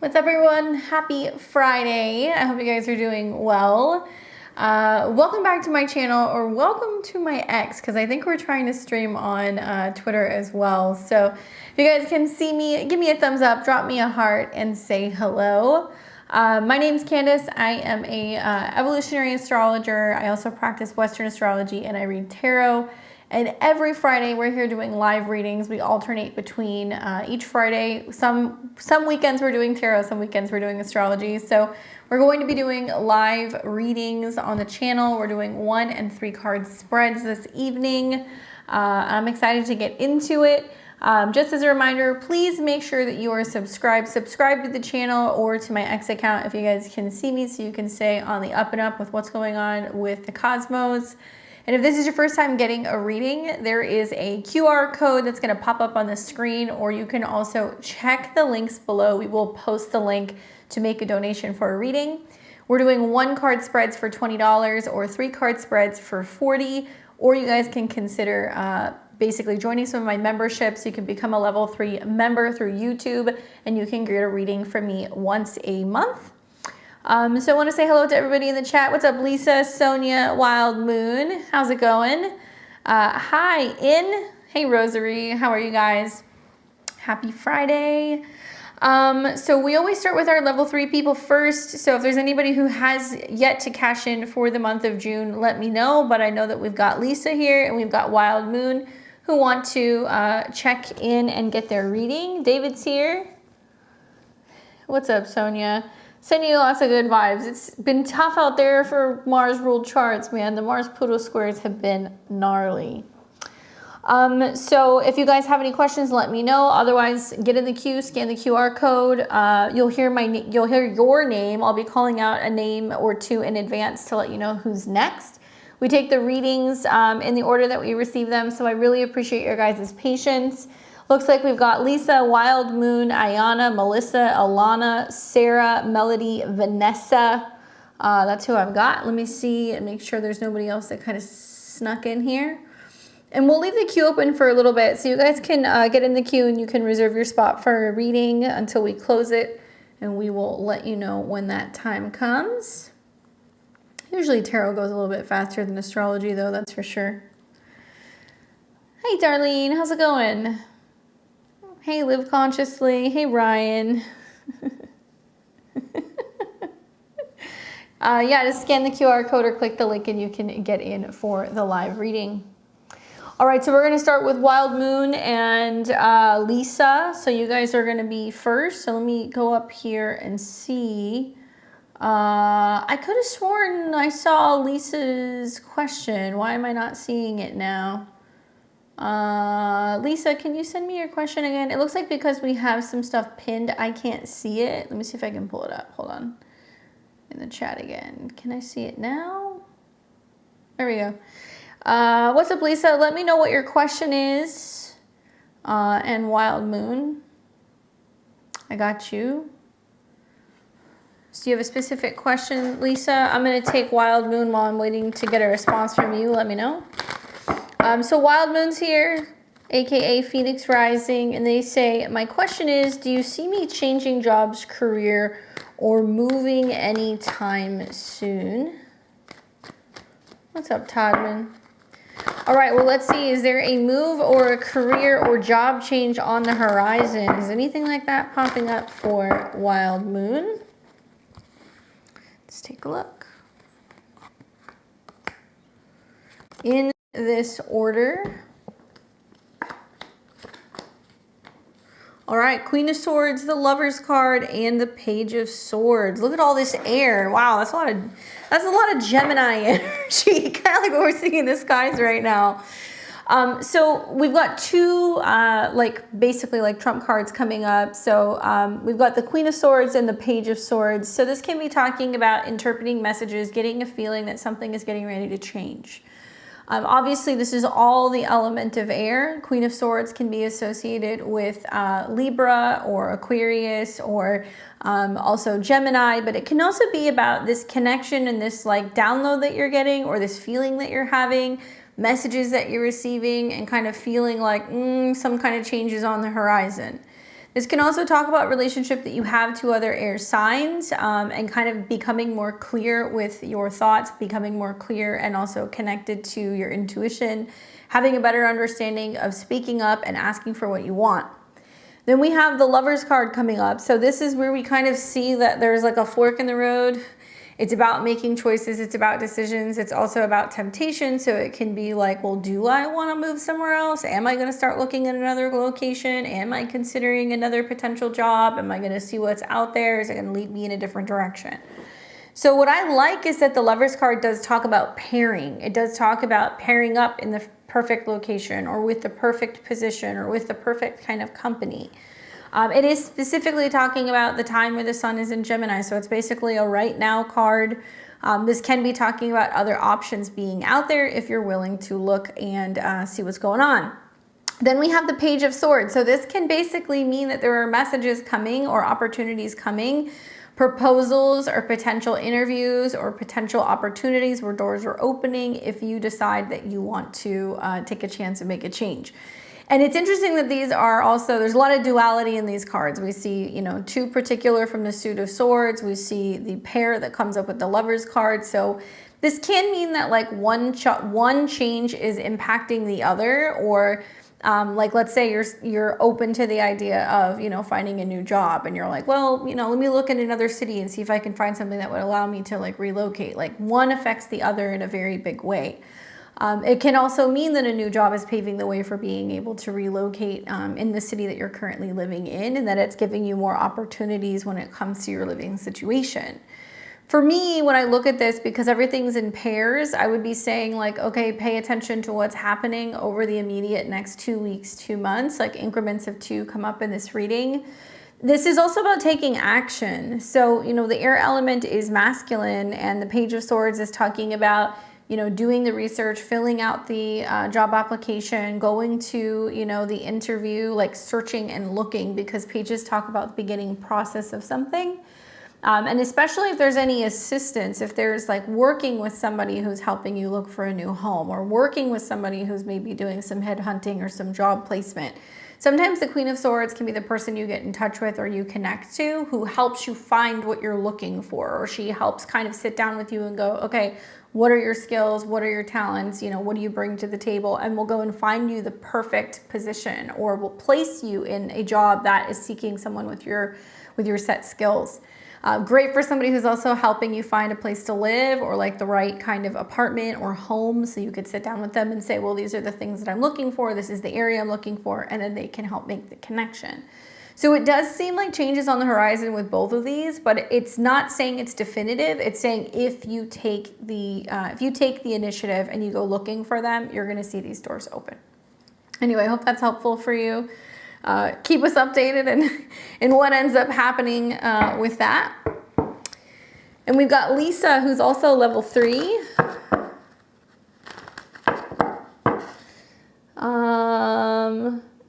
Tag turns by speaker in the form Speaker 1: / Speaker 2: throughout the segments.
Speaker 1: What's up, everyone? Happy Friday. I hope you guys are doing well. Welcome back to my channel, or welcome to my X, because I think we're trying to stream on Twitter as well. So if you guys can see me, give me a thumbs up, drop me a heart, and say hello. My name's Candace. I am a evolutionary astrologer. I also practice Western astrology, and I read tarot. And every Friday we're here doing live readings. We alternate between each Friday. Some weekends we're doing tarot, some weekends we're doing astrology. So we're going to be doing live readings on the channel. We're doing 1 and 3 card spreads this evening. I'm excited to get into it. Just as a reminder, please make sure that you are subscribed to the channel or to my X account if you guys can see me, so you can stay on the up and up with what's going on with the cosmos. And if this is your first time getting a reading, there is a QR code that's going to pop up on the screen, or you can also check the links below. We will post the link to make a donation for a reading. We're doing 1 card spreads for $20 or 3 card spreads for $40, or you guys can consider basically joining some of my memberships. You can become a level 3 member through YouTube, and you can get a reading from me once a month. So I want to say hello to everybody in the chat. What's up, Lisa, Sonia, Wild Moon? How's it going? Hi, Hey, Rosary. How are you guys? Happy Friday. So we always start with our level 3 people first. So if there's anybody who has yet to cash in for the month of June, let me know. But I know that we've got Lisa here and we've got Wild Moon who want to check in and get their reading. David's here. What's up, Sonia? Sending you lots of good vibes. It's been tough out there for Mars ruled charts, man. The Mars Pluto squares have been gnarly. So if you guys have any questions, let me know. Otherwise, get in the queue, scan the QR code. You'll hear your name. I'll be calling out a name or two in advance to let you know who's next. We take the readings in the order that we receive them, so I really appreciate your guys' patience. Looks like we've got Lisa, Wild Moon, Ayanna, Melissa, Alana, Sarah, Melody, Vanessa. That's who I've got. Let me see and make sure there's nobody else that kind of snuck in here. And we'll leave the queue open for a little bit, so you guys can get in the queue and you can reserve your spot for a reading until we close it, and we will let you know when that time comes. Usually tarot goes a little bit faster than astrology, though, that's for sure. Hey, Darlene, how's it going? Hey, Live Consciously. Hey, Ryan. Yeah, just scan the QR code or click the link and you can get in for the live reading. All right, so we're going to start with Wild Moon and Lisa. So you guys are going to be first. So let me go up here and see. I could have sworn I saw Lisa's question. Why am I not seeing it now? Lisa, can you send me your question again? It looks like because we have some stuff pinned, I can't see it. Let me see if I can pull it up. Hold on. In the chat again. Can I see it now? There we go. What's up, Lisa? Let me know what your question is. And Wild Moon. I got you. So you have a specific question, Lisa? I'm going to take Wild Moon while I'm waiting to get a response from you. Let me know. So Wild Moon's here, aka Phoenix Rising, and they say, my question is, do you see me changing jobs, career, or moving anytime soon? What's up, Toddman? All right, well, let's see. Is there a move or a career or job change on the horizon? Is anything like that popping up for Wild Moon? Let's take a look. In this order. All right, Queen of Swords, the Lover's card, and the Page of Swords. Look at all this air. Wow, that's a lot of Gemini energy. Kind of like what we're seeing in the skies right now. So we've got 2 basically like trump cards coming up. So we've got the Queen of Swords and the Page of Swords. So this can be talking about interpreting messages, getting a feeling that something is getting ready to change. Obviously, this is all the element of air. Queen of Swords can be associated with Libra or Aquarius or also Gemini, but it can also be about this connection and this like download that you're getting, or this feeling that you're having, messages that you're receiving, and kind of feeling like some kind of changes on the horizon. This can also talk about relationship that you have to other air signs, and kind of becoming more clear with your thoughts, becoming more clear and also connected to your intuition, having a better understanding of speaking up and asking for what you want. Then we have the Lovers card coming up. So this is where we kind of see that there's like a fork in the road. It's about making choices. It's about decisions. It's also about temptation. So it can be like, well, do I want to move somewhere else? Am I going to start looking at another location? Am I considering another potential job? Am I going to see what's out there? Is it going to lead me in a different direction? So what I like is that the Lovers card does talk about pairing. It does talk about pairing up in the perfect location or with the perfect position or with the perfect kind of company. It is specifically talking about the time where the sun is in Gemini. So it's basically a right now card. This can be talking about other options being out there if you're willing to look and see what's going on. Then we have the Page of Swords. So this can basically mean that there are messages coming or opportunities coming, proposals or potential interviews or potential opportunities where doors are opening if you decide that you want to take a chance and make a change. And it's interesting that these are also, there's a lot of duality in these cards. We see, you know, two particular from the Suit of Swords. We see the pair that comes up with the Lovers card. So this can mean that like one change is impacting the other, or like let's say you're open to the idea of, you know, finding a new job and you're like, well, you know, let me look in another city and see if I can find something that would allow me to like relocate. Like one affects the other in a very big way. It can also mean that a new job is paving the way for being able to relocate in the city that you're currently living in, and that it's giving you more opportunities when it comes to your living situation. For me, when I look at this, because everything's in pairs, I would be saying like, okay, pay attention to what's happening over the immediate next 2 weeks, 2 months, like increments of 2 come up in this reading. This is also about taking action. So, you know, the air element is masculine, and the Page of Swords is talking about, you know, doing the research, filling out the job application, going to, you know, the interview, like searching and looking, because pages talk about the beginning process of something. And especially if there's any assistance, if there's like working with somebody who's helping you look for a new home, or working with somebody who's maybe doing some headhunting or some job placement. Sometimes the Queen of Swords can be the person you get in touch with or you connect to who helps you find what you're looking for, or she helps kind of sit down with you and go, okay, what are your skills? What are your talents? You know, what do you bring to the table? And we'll go and find you the perfect position, or we'll place you in a job that is seeking someone with your set skills. Great for somebody who's also helping you find a place to live, or like the right kind of apartment or home. So you could sit down with them and say, well, these are the things that I'm looking for. This is the area I'm looking for. And then they can help make the connection. So it does seem like changes on the horizon with both of these, but it's not saying it's definitive. It's saying if you take the initiative and you go looking for them, you're going to see these doors open. Anyway, I hope that's helpful for you. Keep us updated and what ends up happening with that. And we've got Lisa, who's also level 3.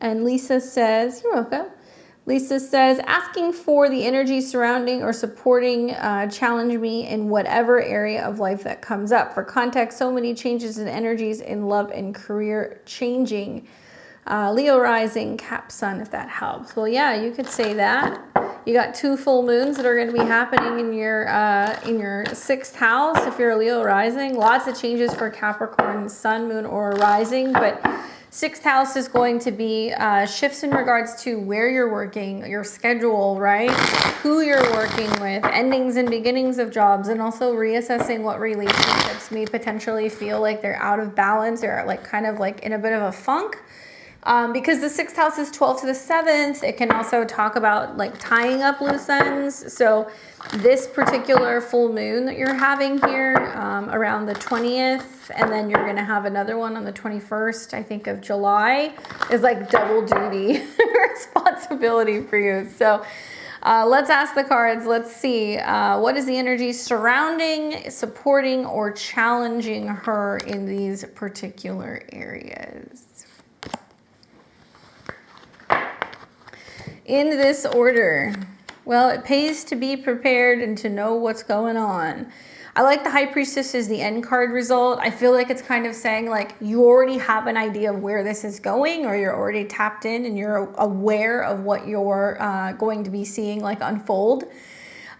Speaker 1: And Lisa says, you're welcome. Lisa says, asking for the energy surrounding or supporting challenge me in whatever area of life that comes up. For context, so many changes and energies in love and career changing. Leo rising, Cap Sun, if that helps. Well, yeah, you could say that. You got 2 full moons that are going to be happening in your 6th house if you're a Leo rising. Lots of changes for Capricorn, Sun, Moon, or rising, but 6th house is going to be shifts in regards to where you're working, your schedule, right? Who you're working with, endings and beginnings of jobs, and also reassessing what relationships may potentially feel like they're out of balance or like kind of like in a bit of a funk. Because the 6th house is 12th to the 7th, it can also talk about like tying up loose ends. So this particular full moon that you're having here around the 20th, and then you're going to have another one on the 21st, I think, of July, is like double duty responsibility for you. So let's ask the cards. Let's see. What is the energy surrounding, supporting, or challenging her in these particular areas? In this order. Well, it pays to be prepared and to know what's going on. I like the High Priestess as the end card result. I feel like it's kind of saying like you already have an idea of where this is going, or you're already tapped in and you're aware of what you're going to be seeing like unfold.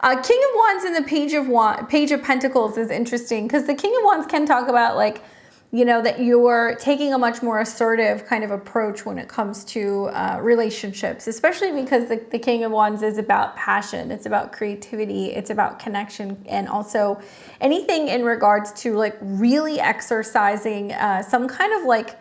Speaker 1: King of Wands and the Page of Pentacles is interesting because the King of Wands can talk about like, you know, that you're taking a much more assertive kind of approach when it comes to relationships, especially because the King of Wands is about passion. It's about creativity. It's about connection, and also anything in regards to like really exercising some kind of like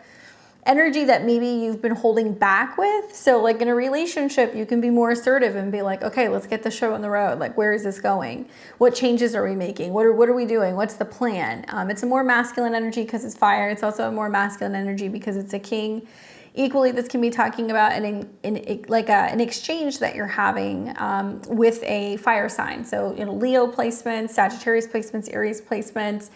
Speaker 1: energy that maybe you've been holding back with. So like in a relationship, you can be more assertive and be like, okay, let's get the show on the road. Like, where is this going? What changes are we making? What are we doing? What's the plan? It's a more masculine energy because it's fire. It's also a more masculine energy because it's a king. Equally, this can be talking about an exchange that you're having with a fire sign. So, you know, Leo placements, Sagittarius placements, Aries placements.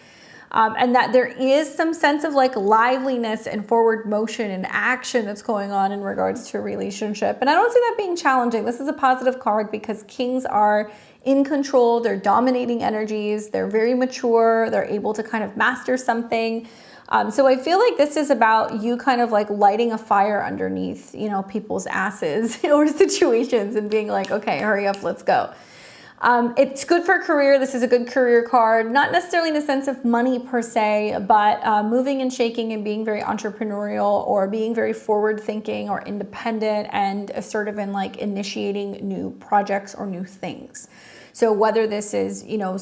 Speaker 1: And that there is some sense of like liveliness and forward motion and action that's going on in regards to a relationship. And I don't see that being challenging. This is a positive card because kings are in control. They're dominating energies. They're very mature. They're able to kind of master something. So I feel like this is about you kind of like lighting a fire underneath, you know, people's asses or situations and being like, okay, hurry up, let's go. It's good for career. This is a good career card, not necessarily in the sense of money per se, but moving and shaking and being very entrepreneurial or being very forward thinking or independent and assertive in like initiating new projects or new things. So whether this is, you know,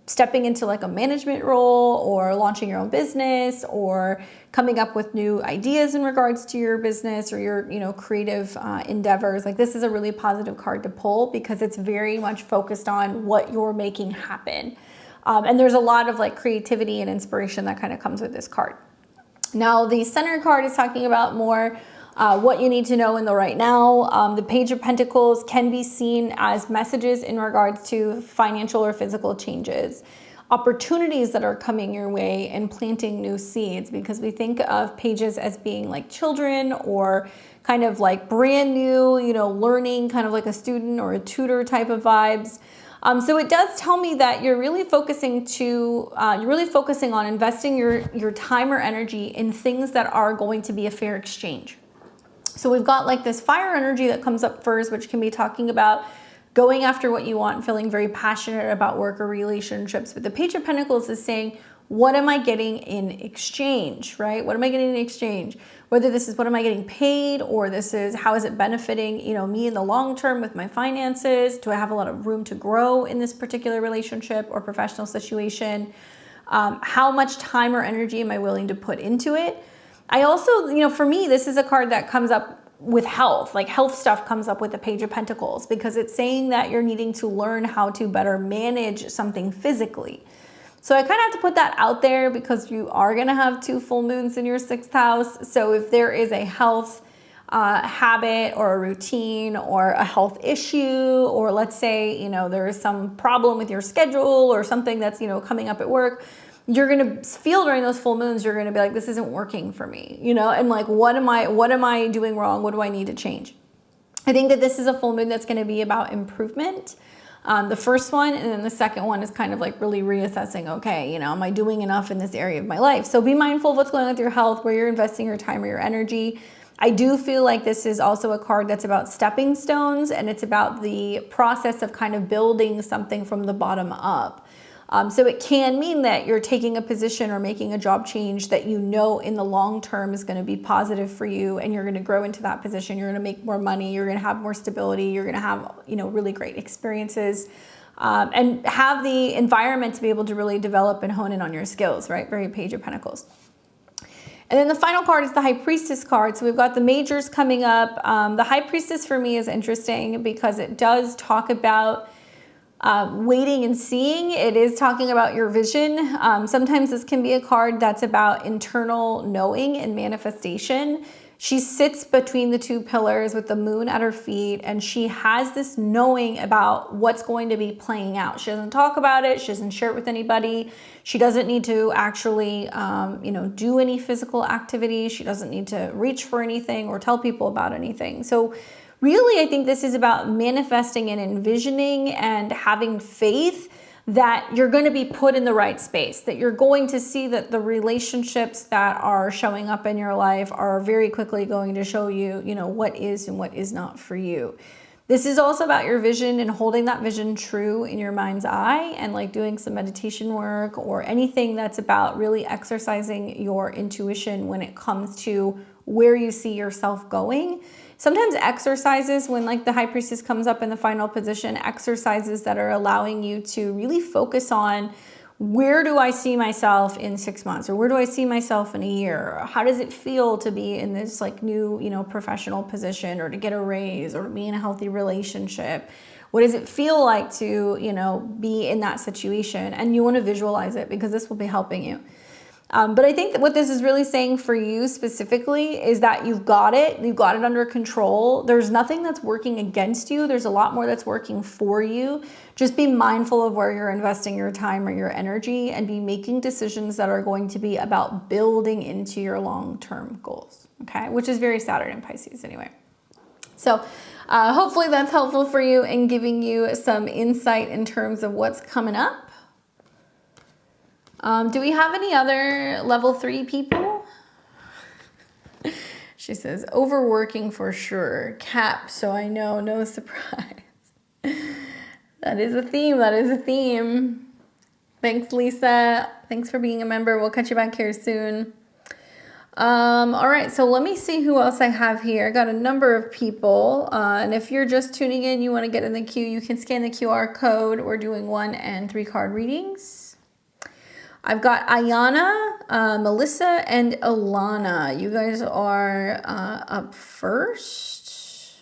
Speaker 1: stepping into like a management role or launching your own business or coming up with new ideas in regards to your business or your, you know, creative endeavors, like this is a really positive card to pull because it's very much focused on what you're making happen. And there's a lot of like creativity and inspiration that kind of comes with this card. Now the center card is talking about more what you need to know in the right now. The Page of Pentacles can be seen as messages in regards to financial or physical changes, opportunities that are coming your way, and planting new seeds, because we think of pages as being like children or kind of like brand new, you know, learning, kind of like a student or a tutor type of vibes. So it does tell me that you're really focusing on investing your time or energy in things that are going to be a fair exchange. So we've got like this fire energy that comes up first, which can be talking about going after what you want, feeling very passionate about work or relationships. But the Page of Pentacles is saying, what am I getting in exchange, right? What am I getting in exchange? Whether this is what am I getting paid, or this is how is it benefiting, you know, me in the long term with my finances? Do I have a lot of room to grow in this particular relationship or professional situation? How much time or energy am I willing to put into it? I also, you know, for me, this is a card that comes up with health, like health stuff comes up with the Page of Pentacles, because it's saying that you're needing to learn how to better manage something physically. So I kind of have to put that out there because you are going to have 2 full moons in your 6th house. So if there is a health habit or a routine or a health issue, or let's say, you know, there is some problem with your schedule or something that's, you know, coming up at work, you're going to feel during those full moons, you're going to be like, this isn't working for me, you know, and like, what am I doing wrong? What do I need to change? I think that this is a full moon that's going to be about improvement. The first one, and then the second one is kind of like really reassessing, okay, you know, am I doing enough in this area of my life? So be mindful of what's going on with your health, where you're investing your time or your energy. I do feel like this is also a card that's about stepping stones, and it's about the process of kind of building something from the bottom up. So it can mean that you're taking a position or making a job change that you know in the long term is going to be positive for you, and you're going to grow into that position. You're going to make more money. You're going to have more stability. You're going to have, you know, really great experiences, and have the environment to be able to really develop and hone in on your skills, right? Very Page of Pentacles. And then the final card is the High Priestess card. So we've got the majors coming up. The High Priestess for me is interesting because it does talk about waiting and seeing. It is talking about your vision. Sometimes this can be a card that's about internal knowing and manifestation. She sits between the 2 pillars with the moon at her feet, and she has this knowing about what's going to be playing out. She doesn't talk about it. She doesn't share it with anybody. She doesn't need to actually, you know, do any physical activity. She doesn't need to reach for anything or tell people about anything. So really, I think this is about manifesting and envisioning and having faith that you're going to be put in the right space, that you're going to see that the relationships that are showing up in your life are very quickly going to show you, you know, what is and what is not for you. This is also about your vision and holding that vision true in your mind's eye, and like doing some meditation work or anything that's about really exercising your intuition when it comes to where you see yourself going. Sometimes exercises, when like the High Priestess comes up in the final position, exercises that are allowing you to really focus on, where do I see myself in 6 months, or where do I see myself in a year? Or how does it feel to be in this like new, you know, professional position, or to get a raise, or be in a healthy relationship? What does it feel like to, you know, be in that situation? And you want to visualize it, because this will be helping you. But I think that what this is really saying for you specifically is that you've got it under control. There's nothing that's working against you. There's a lot more that's working for you. Just be mindful of where you're investing your time or your energy, and be making decisions that are going to be about building into your long-term goals, okay? Which is very Saturn and Pisces anyway. So hopefully that's helpful for you and giving you some insight in terms of what's coming up. Do we have any other level 3 people? She says, overworking for sure. Cap, so I know, no surprise. That is a theme, that is a theme. Thanks, Lisa. Thanks for being a member. We'll catch you back here soon. All right, so let me see who else I have here. I got a number of people. And if you're just tuning in, you want to get in the queue, you can scan the QR code. We're doing 1 and 3 card readings. I've got Ayanna, Melissa, and Alana. You guys are up first.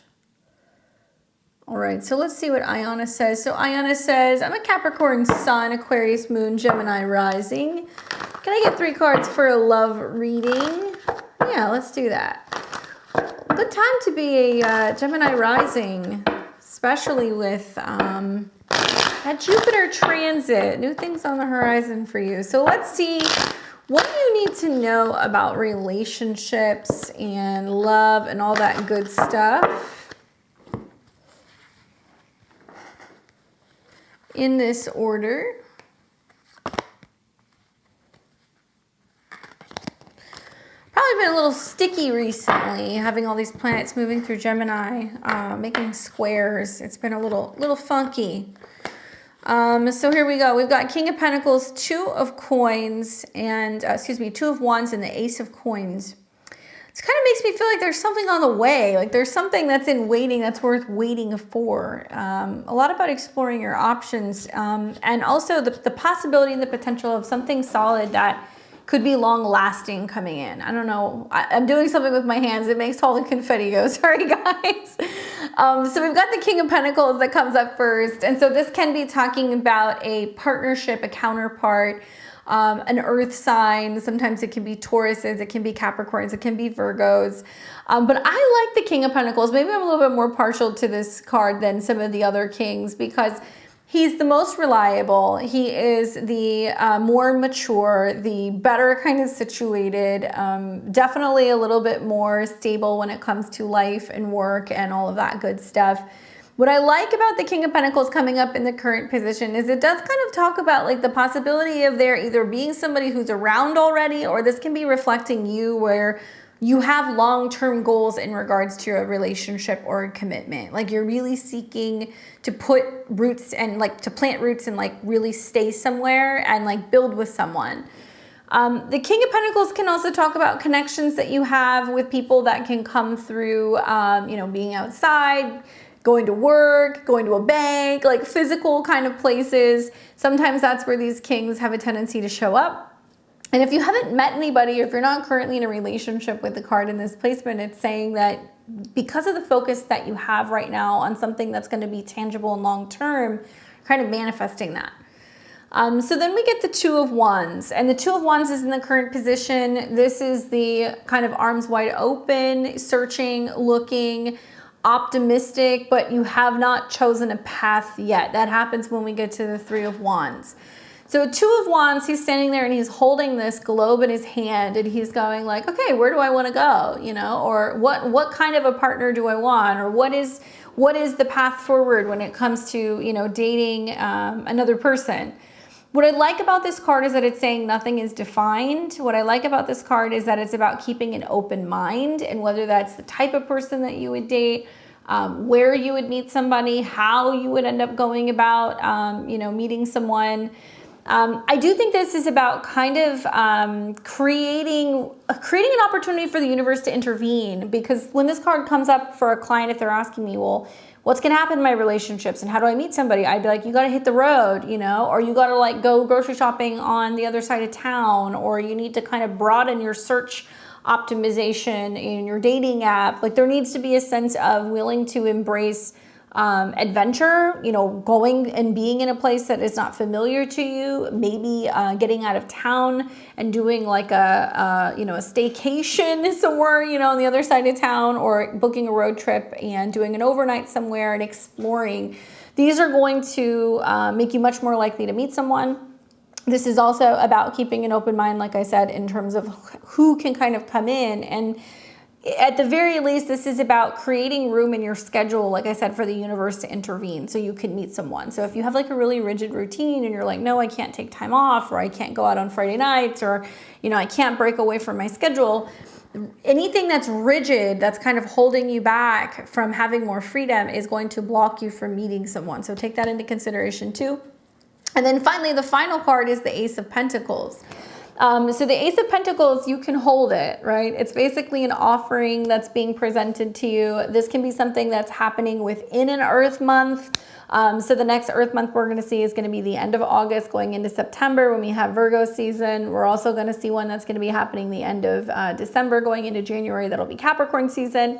Speaker 1: All right, so let's see what Ayanna says. So Ayanna says, I'm a Capricorn Sun, Aquarius Moon, Gemini Rising. Can I get 3 cards for a love reading? Yeah, let's do that. Good time to be a Gemini Rising, especially with that Jupiter transit. New things on the horizon for you. So let's see, what do you need to know about relationships and love and all that good stuff in this order? Probably been a little sticky recently, having all these planets moving through Gemini, making squares. It's been a little funky. So here we go. We've got King of Pentacles, 2 of Coins, and 2 of Wands, and the Ace of Coins. It kind of makes me feel like there's something on the way, like there's something that's in waiting that's worth waiting for. A lot about exploring your options, and also the possibility and the potential of something solid that could be long lasting coming in. I don't know. I'm doing something with my hands. It makes all the confetti go. Sorry, guys. So we've got the King of Pentacles that comes up first. And so this can be talking about a partnership, a counterpart, an earth sign. Sometimes it can be Tauruses, it can be Capricorns, it can be Virgos. But I like the King of Pentacles. Maybe I'm a little bit more partial to this card than some of the other kings, because he's the most reliable. He is the more mature, the better kind of situated, definitely a little bit more stable when it comes to life and work and all of that good stuff. What I like about the King of Pentacles coming up in the current position is it does kind of talk about like the possibility of there either being somebody who's around already, or this can be reflecting you where you have long-term goals in regards to a relationship or a commitment. Like you're really seeking to put roots and like to plant roots and like really stay somewhere and like build with someone. The King of Pentacles can also talk about connections that you have with people that can come through, you know, being outside, going to work, going to a bank, like physical kind of places. Sometimes that's where these kings have a tendency to show up. And if you haven't met anybody, or if you're not currently in a relationship with the card in this placement, it's saying that because of the focus that you have right now on something that's going to be tangible and long-term, kind of manifesting that. So then we get the 2 of Wands, and the 2 of Wands is in the current position. This is the kind of arms wide open, searching, looking, optimistic, but you have not chosen a path yet. That happens when we get to the 3 of Wands. So 2 of Wands, he's standing there and he's holding this globe in his hand, and he's going like, okay, where do I want to go? You know, or what kind of a partner do I want? Or what is What is the path forward when it comes to, you know, dating another person? What I like about this card is that it's saying nothing is defined. What I like about this card is that it's about keeping an open mind, and whether that's the type of person that you would date, where you would meet somebody, how you would end up going about, you know, meeting someone. I do think this is about kind of creating an opportunity for the universe to intervene, because when this card comes up for a client, if they're asking me, well, what's going to happen in my relationships and how do I meet somebody? I'd be like, you got to hit the road, you know, or you got to like go grocery shopping on the other side of town, or you need to kind of broaden your search optimization in your dating app. Like there needs to be a sense of willing to embrace adventure, you know, going and being in a place that is not familiar to you, maybe getting out of town and doing like you know, a staycation somewhere, you know, on the other side of town, or booking a road trip and doing an overnight somewhere and exploring. These are going to make you much more likely to meet someone. This is also about keeping an open mind, like I said, in terms of who can kind of come in. And at the very least, this is about creating room in your schedule, like I said, for the universe to intervene so you can meet someone. So if you have like a really rigid routine and you're like, no, I can't take time off, or I can't go out on Friday nights, or, you know, I can't break away from my schedule, anything that's rigid, that's kind of holding you back from having more freedom, is going to block you from meeting someone. So take that into consideration too. And then finally, the final card is the Ace of Pentacles. So the Ace of Pentacles, you can hold it, right? It's basically an offering that's being presented to you. This can be something that's happening within an Earth month. So the next Earth month we're going to see is going to be the end of August going into September when we have Virgo season. We're also going to see one that's going to be happening the end of December going into January. That'll be Capricorn season.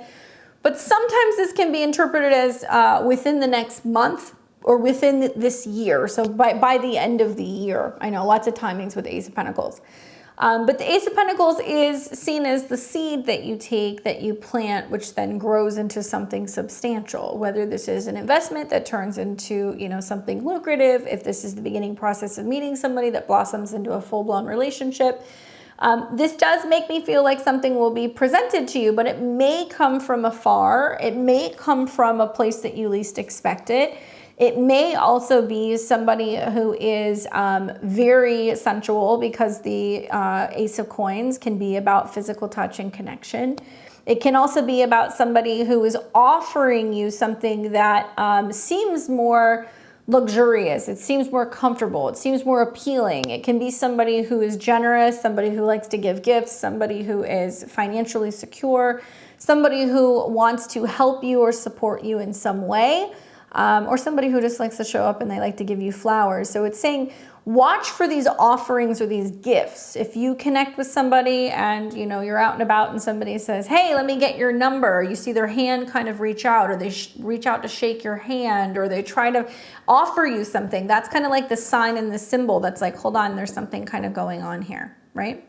Speaker 1: But sometimes this can be interpreted as within the next month, or within this year, so by the end of the year. I know lots of timings with the Ace of Pentacles. But the Ace of Pentacles is seen as the seed that you take, that you plant, which then grows into something substantial. Whether this is an investment that turns into, you know, something lucrative, if this is the beginning process of meeting somebody that blossoms into a full-blown relationship. This does make me feel like something will be presented to you, but it may come from afar. It may come from a place that you least expect it. It may also be somebody who is very sensual, because the Ace of Coins can be about physical touch and connection. It can also be about somebody who is offering you something that seems more luxurious. It seems more comfortable. It seems more appealing. It can be somebody who is generous, somebody who likes to give gifts, somebody who is financially secure, somebody who wants to help you or support you in some way. Or somebody who just likes to show up and they like to give you flowers. So it's saying, watch for these offerings or these gifts. If you connect with somebody and, you know, you're out and about and somebody says, hey, let me get your number. You see their hand kind of reach out, or they reach out to shake your hand, or they try to offer you something. That's kind of like the sign and the symbol that's like, hold on, there's something kind of going on here, right?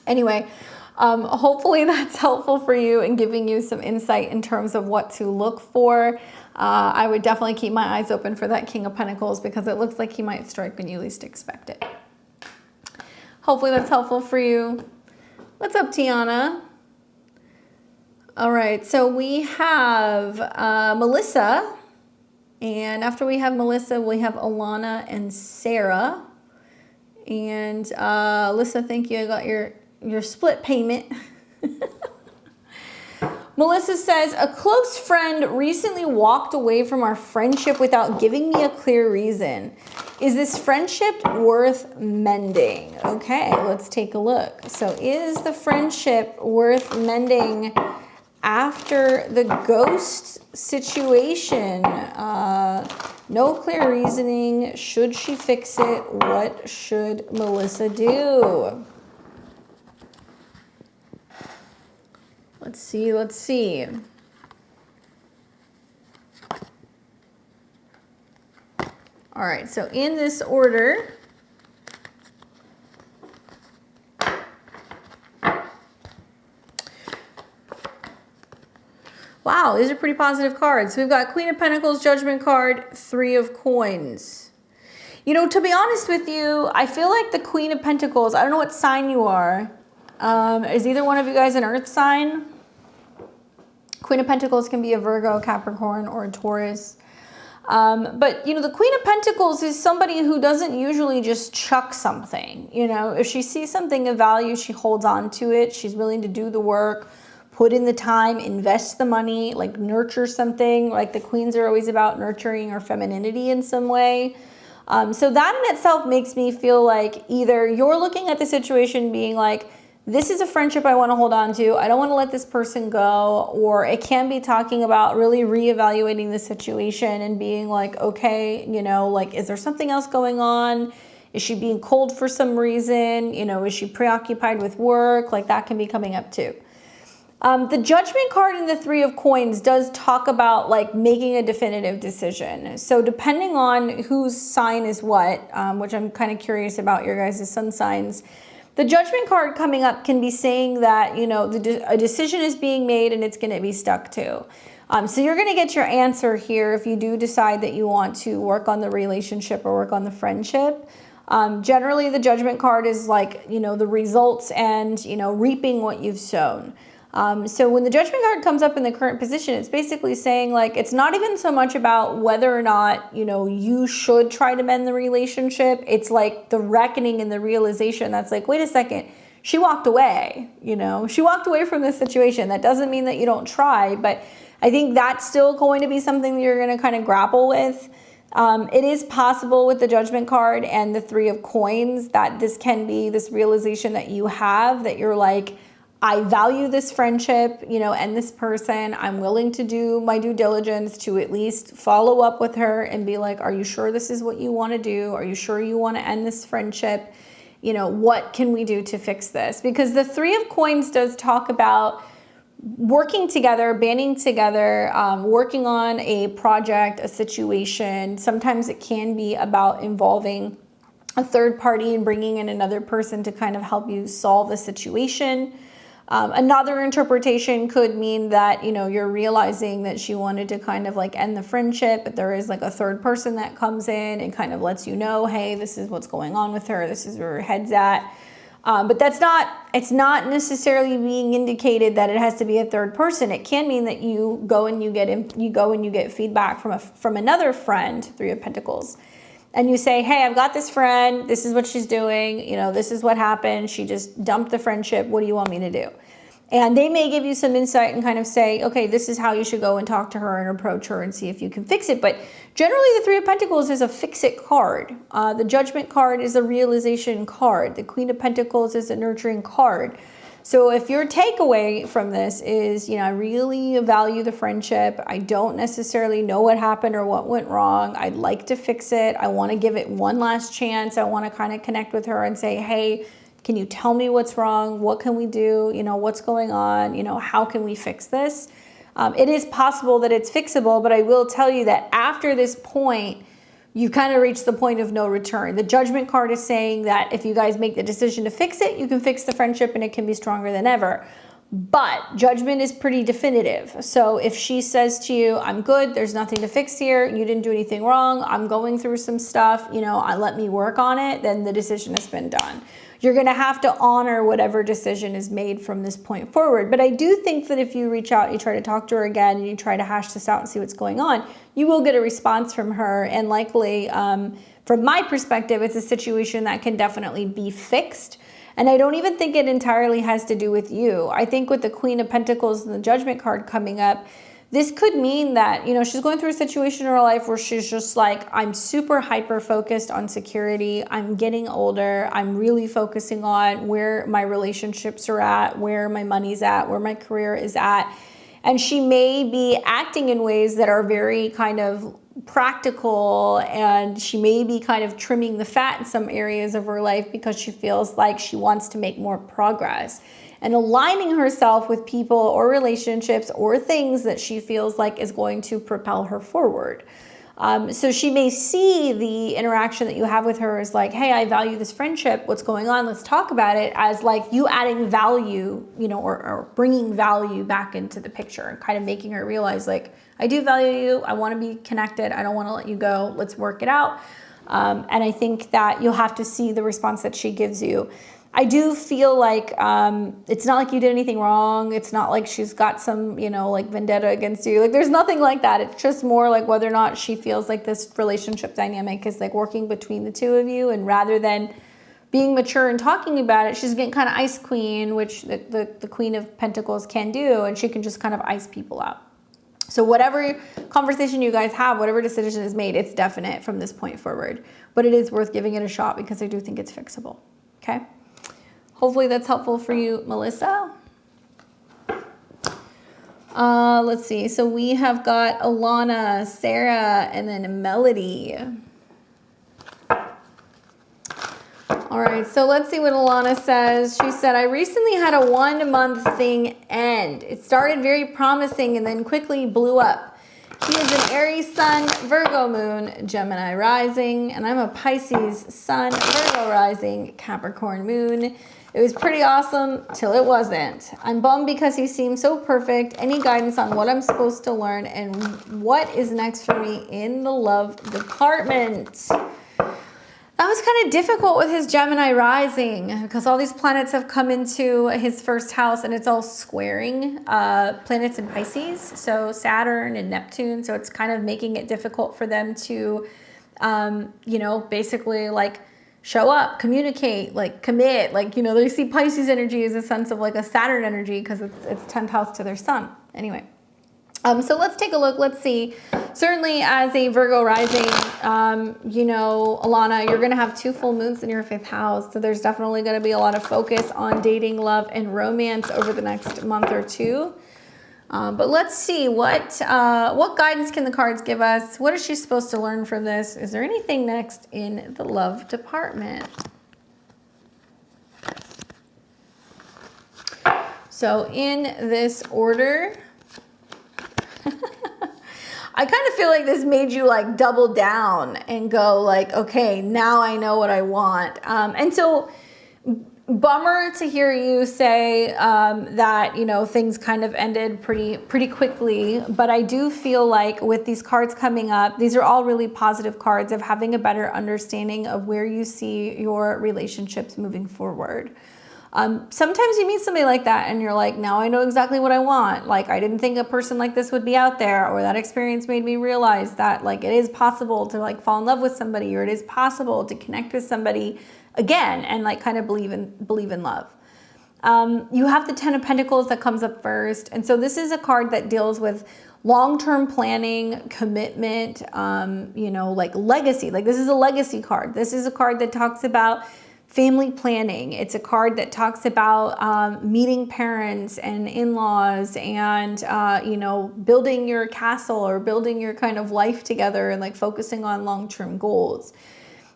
Speaker 1: Anyway, hopefully that's helpful for you and giving you some insight in terms of what to look for. I would definitely keep my eyes open for that King of Pentacles, because it looks like he might strike when you least expect it. Hopefully that's helpful for you. What's up, Tiana? All right, so we have Melissa. And after we have Melissa, we have Alana and Sarah. And Alyssa, thank you. I got your split payment. Melissa says, a close friend recently walked away from our friendship without giving me a clear reason. Is this friendship worth mending? Okay, let's take a look. So is the friendship worth mending after the ghost situation? No clear reasoning. Should she fix it? What should Melissa do? Let's see, let's see. All right, so in this order, wow, these are pretty positive cards. So we've got Queen of Pentacles, Judgment card, Three of Coins. You know, to be honest with you, I feel like the Queen of Pentacles, I don't know what sign you are. Is either one of you guys an earth sign? Queen of Pentacles can be a Virgo, Capricorn, or a Taurus. But, you know, the Queen of Pentacles is somebody who doesn't usually just chuck something. You know, if she sees something of value, she holds on to it. She's willing to do the work, put in the time, invest the money, like nurture something. Like the queens are always about nurturing our femininity in some way. So that in itself makes me feel like either you're looking at the situation being like, this is a friendship I want to hold on to. I don't want to let this person go. Or it can be talking about really reevaluating the situation and being like, okay, you know, like, is there something else going on? Is she being cold for some reason? You know, is she preoccupied with work? Like that can be coming up too. The Judgment card in the Three of Coins does talk about like making a definitive decision. So depending on whose sign is what, which I'm kind of curious about your guys' sun signs, the Judgment card coming up can be saying that, you know, a decision is being made and it's going to be stuck to. So you're going to get your answer here if you do decide that you want to work on the relationship or work on the friendship. Generally, the Judgment card is like, you know, the results and, you know, reaping what you've sown. So when the Judgment card comes up in the current position, it's basically saying like, it's not even so much about whether or not, you know, you should try to mend the relationship. It's like the reckoning and the realization that's like, wait a second, she walked away, you know, she walked away from this situation. That doesn't mean that you don't try, but I think that's still going to be something that you're going to kind of grapple with. It is possible with the Judgment card and the Three of Coins that this can be this realization that you have that you're like, I value this friendship, you know, and this person. I'm willing to do my due diligence to at least follow up with her and be like, are you sure this is what you want to do? Are you sure you want to end this friendship? You know, what can we do to fix this? Because the Three of Coins does talk about working together, banding together, working on a project, a situation. Sometimes it can be about involving a third party and bringing in another person to kind of help you solve the situation. Another interpretation could mean that, you know, you're realizing that she wanted to kind of like end the friendship, but there is like a third person that comes in and kind of lets you know, hey, this is what's going on with her. This is where her head's at. But it's not necessarily being indicated that it has to be a third person. It can mean that you go and you get feedback from another friend, Three of Pentacles. And you say, hey, I've got this friend, this is what she's doing, you know, this is what happened, she just dumped the friendship, what do you want me to do? And they may give you some insight and kind of say, okay, this is how you should go and talk to her and approach her and see if you can fix it. But generally the Three of Pentacles is a fix-it card. The Judgment card is a realization card. The Queen of Pentacles is a nurturing card. So if your takeaway from this is, you know, I really value the friendship. I don't necessarily know what happened or what went wrong. I'd like to fix it. I want to give it one last chance. I want to kind of connect with her and say, hey, can you tell me what's wrong? What can we do? You know, what's going on? You know, how can we fix this? It is possible that it's fixable, but I will tell you that after this point, you kind of reach the point of no return. The Judgment card is saying that if you guys make the decision to fix it, you can fix the friendship and it can be stronger than ever. But Judgment is pretty definitive. So if she says to you, I'm good, there's nothing to fix here, you didn't do anything wrong, I'm going through some stuff, you know, let me work on it, then the decision has been done. You're going to have to honor whatever decision is made from this point forward. But I do think that if you reach out, you try to talk to her again, and you try to hash this out and see what's going on, you will get a response from her. And likely, from my perspective, it's a situation that can definitely be fixed. And I don't even think it entirely has to do with you. I think with the Queen of Pentacles and the Judgment card coming up, this could mean that, you know, she's going through a situation in her life where she's just like, I'm super hyper focused on security. I'm getting older. I'm really focusing on where my relationships are at, where my money's at, where my career is at. And she may be acting in ways that are very kind of practical, and she may be kind of trimming the fat in some areas of her life because she feels like she wants to make more progress and aligning herself with people or relationships or things that she feels like is going to propel her forward. So she may see the interaction that you have with her as like, hey, I value this friendship. What's going on? Let's talk about it, as like you adding value, you know, or bringing value back into the picture and kind of making her realize like, I do value you. I want to be connected. I don't want to let you go. Let's work it out. And I think that you'll have to see the response that she gives you. I do feel like it's not like you did anything wrong. It's not like she's got some, you know, like vendetta against you. Like there's nothing like that. It's just more like whether or not she feels like this relationship dynamic is like working between the two of you, and rather than being mature and talking about it, she's getting kind of ice queen, which the Queen of Pentacles can do, and she can just kind of ice people out. So whatever conversation you guys have, whatever decision is made, it's definite from this point forward. But it is worth giving it a shot because I do think it's fixable. Okay? Hopefully that's helpful for you, Melissa. Let's see. So we have got Alana, Sarah, and then Melody. All right, so let's see what Alana says. She said, I recently had a 1-month thing end. It started very promising and then quickly blew up. He is an Aries sun, Virgo moon, Gemini rising, and I'm a Pisces sun, Virgo rising, Capricorn moon. It was pretty awesome till it wasn't. I'm bummed because he seems so perfect. Any guidance on what I'm supposed to learn and what is next for me in the love department? That was kind of difficult with his Gemini rising because all these planets have come into his first house and it's all squaring planets in Pisces. So Saturn and Neptune. So it's kind of making it difficult for them to, you know, basically like show up, communicate, like commit, like, you know, they see Pisces energy as a sense of like a Saturn energy because it's 10th house to their sun. Anyway. So let's take a look. Let's see. Certainly as a Virgo rising, you know, Alana, you're going to have 2 full moons in your 5th house. So there's definitely going to be a lot of focus on dating, love, and romance over the next month or two. But let's see what guidance can the cards give us? What is she supposed to learn from this? Is there anything next in the love department? So in this order, I kind of feel like this made you like double down and go like, okay, now I know what I want. And so bummer to hear you say that, you know, things kind of ended pretty quickly. But I do feel like with these cards coming up, these are all really positive cards of having a better understanding of where you see your relationships moving forward. Sometimes you meet somebody like that and you're like, now I know exactly what I want. Like, I didn't think a person like this would be out there, or that experience made me realize that like it is possible to like fall in love with somebody, or it is possible to connect with somebody again and like kind of believe in love. You have the 10 of Pentacles that comes up first. And so this is a card that deals with long-term planning, commitment, you know, like legacy. Like this is a legacy card. This is a card that talks about family planning. It's a card that talks about meeting parents and in-laws and, you know, building your castle or building your kind of life together and like focusing on long-term goals.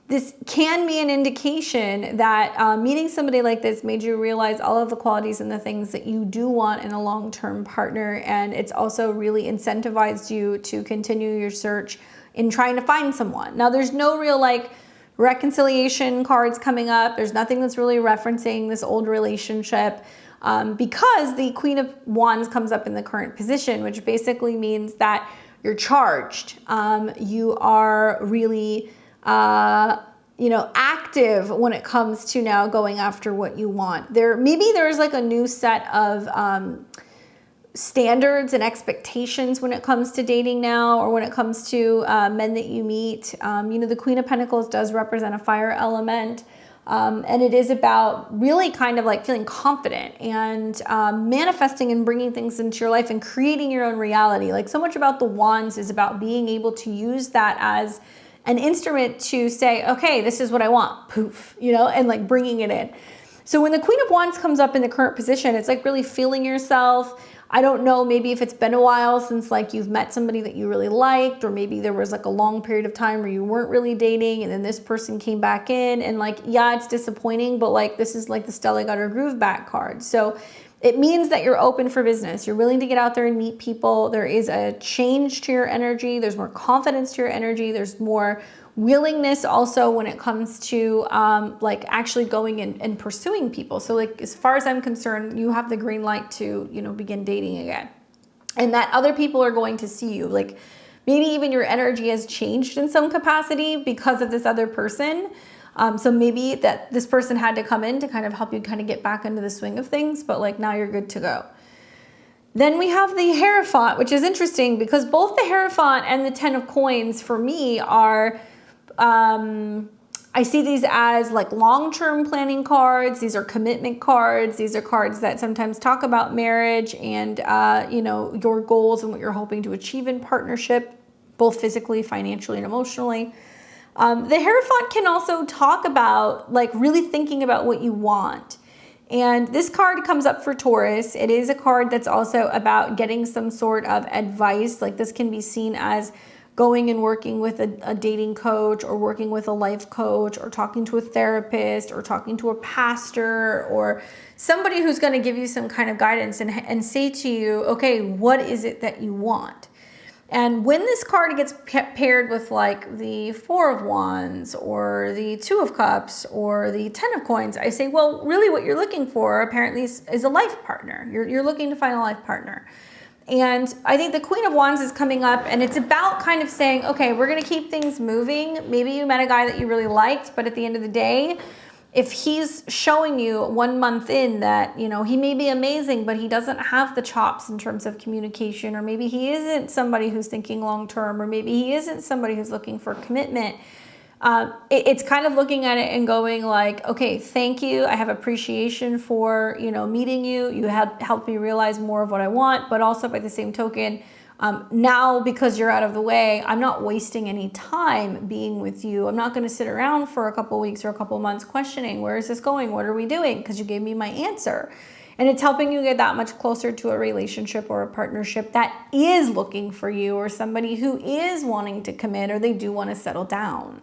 Speaker 1: This can be an indication that meeting somebody like this made you realize all of the qualities and the things that you do want in a long-term partner. And it's also really incentivized you to continue your search in trying to find someone. Now, there's no real like reconciliation cards coming up. There's nothing that's really referencing this old relationship because the Queen of Wands comes up in the current position, which basically means that you're charged. You are really, you know, active when it comes to now going after what you want. Maybe there's like a new set of standards and expectations when it comes to dating now, or when it comes to men that you meet. You know, the Queen of Pentacles does represent a fire element, and it is about really kind of like feeling confident and manifesting and bringing things into your life and creating your own reality. Like so much about the wands is about being able to use that as an instrument to say, okay, this is what I want, poof, you know, and like bringing it in. So when the Queen of Wands comes up in the current position, it's like really feeling yourself. I don't know, maybe if it's been a while since like you've met somebody that you really liked, or maybe there was like a long period of time where you weren't really dating and then this person came back in and like, yeah, it's disappointing, but like this is like the Stella got her groove back card. So it means that you're open for business. You're willing to get out there and meet people. There is a change to your energy. There's more confidence to your energy. There's more willingness also when it comes to like actually going and pursuing people. So like as far as I'm concerned, you have the green light to, you know, begin dating again. And that other people are going to see you. Like maybe even your energy has changed in some capacity because of this other person. So maybe that this person had to come in to kind of help you kind of get back into the swing of things, but like now you're good to go. Then we have the Hierophant, which is interesting because both the Hierophant and the 10 of Coins for me are, I see these as like long-term planning cards. These are commitment cards. These are cards that sometimes talk about marriage and, you know, your goals and what you're hoping to achieve in partnership, both physically, financially, and emotionally. The Hierophant can also talk about like really thinking about what you want. And this card comes up for Taurus. It is a card that's also about getting some sort of advice. Like this can be seen as going and working with a dating coach or working with a life coach or talking to a therapist or talking to a pastor or somebody who's going to give you some kind of guidance and say to you, okay, what is it that you want? And when this card gets paired with like the 4 of Wands or the 2 of Cups or the 10 of Coins, I say, well, really what you're looking for apparently is a life partner. You're looking to find a life partner. And I think the Queen of Wands is coming up and it's about kind of saying, okay, we're going to keep things moving. Maybe you met a guy that you really liked, but at the end of the day, if he's showing you 1 month in that, you know, he may be amazing, but he doesn't have the chops in terms of communication, or maybe he isn't somebody who's thinking long term, or maybe he isn't somebody who's looking for commitment. It's kind of looking at it and going like, okay, thank you. I have appreciation for, you know, meeting you. You have helped me realize more of what I want, but also by the same token, now, because you're out of the way, I'm not wasting any time being with you. I'm not going to sit around for a couple weeks or a couple months questioning, where is this going? What are we doing? Because you gave me my answer. And it's helping you get that much closer to a relationship or a partnership that is looking for you, or somebody who is wanting to commit, or they do want to settle down.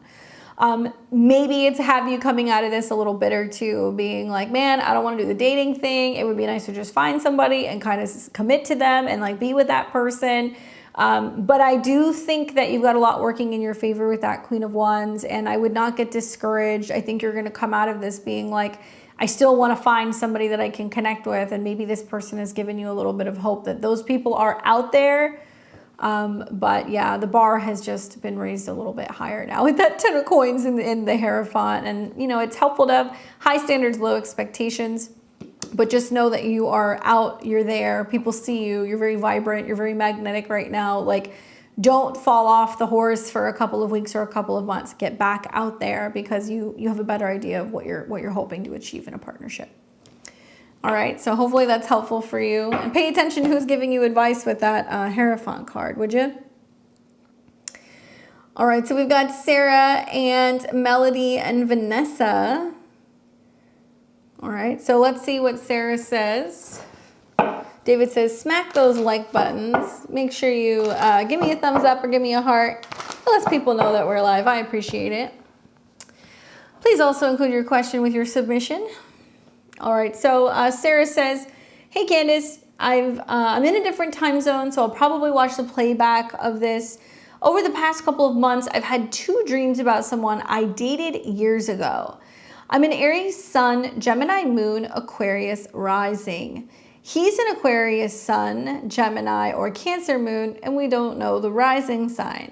Speaker 1: Maybe it's have you coming out of this a little bitter too, being like, man, I don't want to do the dating thing. It would be nice to just find somebody and kind of commit to them and like be with that person. But I do think that you've got a lot working in your favor with that Queen of Wands, and I would not get discouraged. I think you're going to come out of this being like, I still want to find somebody that I can connect with. And maybe this person has given you a little bit of hope that those people are out there. But yeah, the bar has just been raised a little bit higher now with that 10 of Coins in the Hierophant. And, you know, it's helpful to have high standards, low expectations, but just know that you are out, you're there, people see you, you're very vibrant, you're very magnetic right now. Like, don't fall off the horse for a couple of weeks or a couple of months. Get back out there because you have a better idea of what you're hoping to achieve in a partnership. All right, so hopefully that's helpful for you. And pay attention who's giving you advice with that Hierophant card, would you? All right, so we've got Sarah and Melody and Vanessa. All right, so let's see what Sarah says. David says, smack those like buttons. Make sure you give me a thumbs up or give me a heart. It lets people know that we're live. I appreciate it. Please also include your question with your submission. All right, so Sarah says, hey Candace, I'm in a different time zone, so I'll probably watch the playback of this. Over the past couple of months, I've had 2 dreams about someone I dated years ago. I'm an Aries Sun, Gemini Moon, Aquarius Rising. He's an Aquarius Sun, Gemini, or Cancer Moon, and we don't know the rising sign.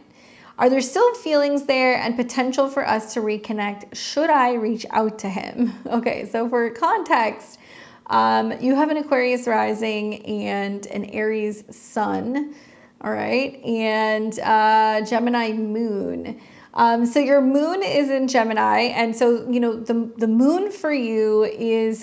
Speaker 1: Are there still feelings there and potential for us to reconnect? Should I reach out to him? Okay, so for context, you have an Aquarius rising and an Aries sun, all right, and Gemini moon. So your moon is in Gemini, and so, you know, the moon for you is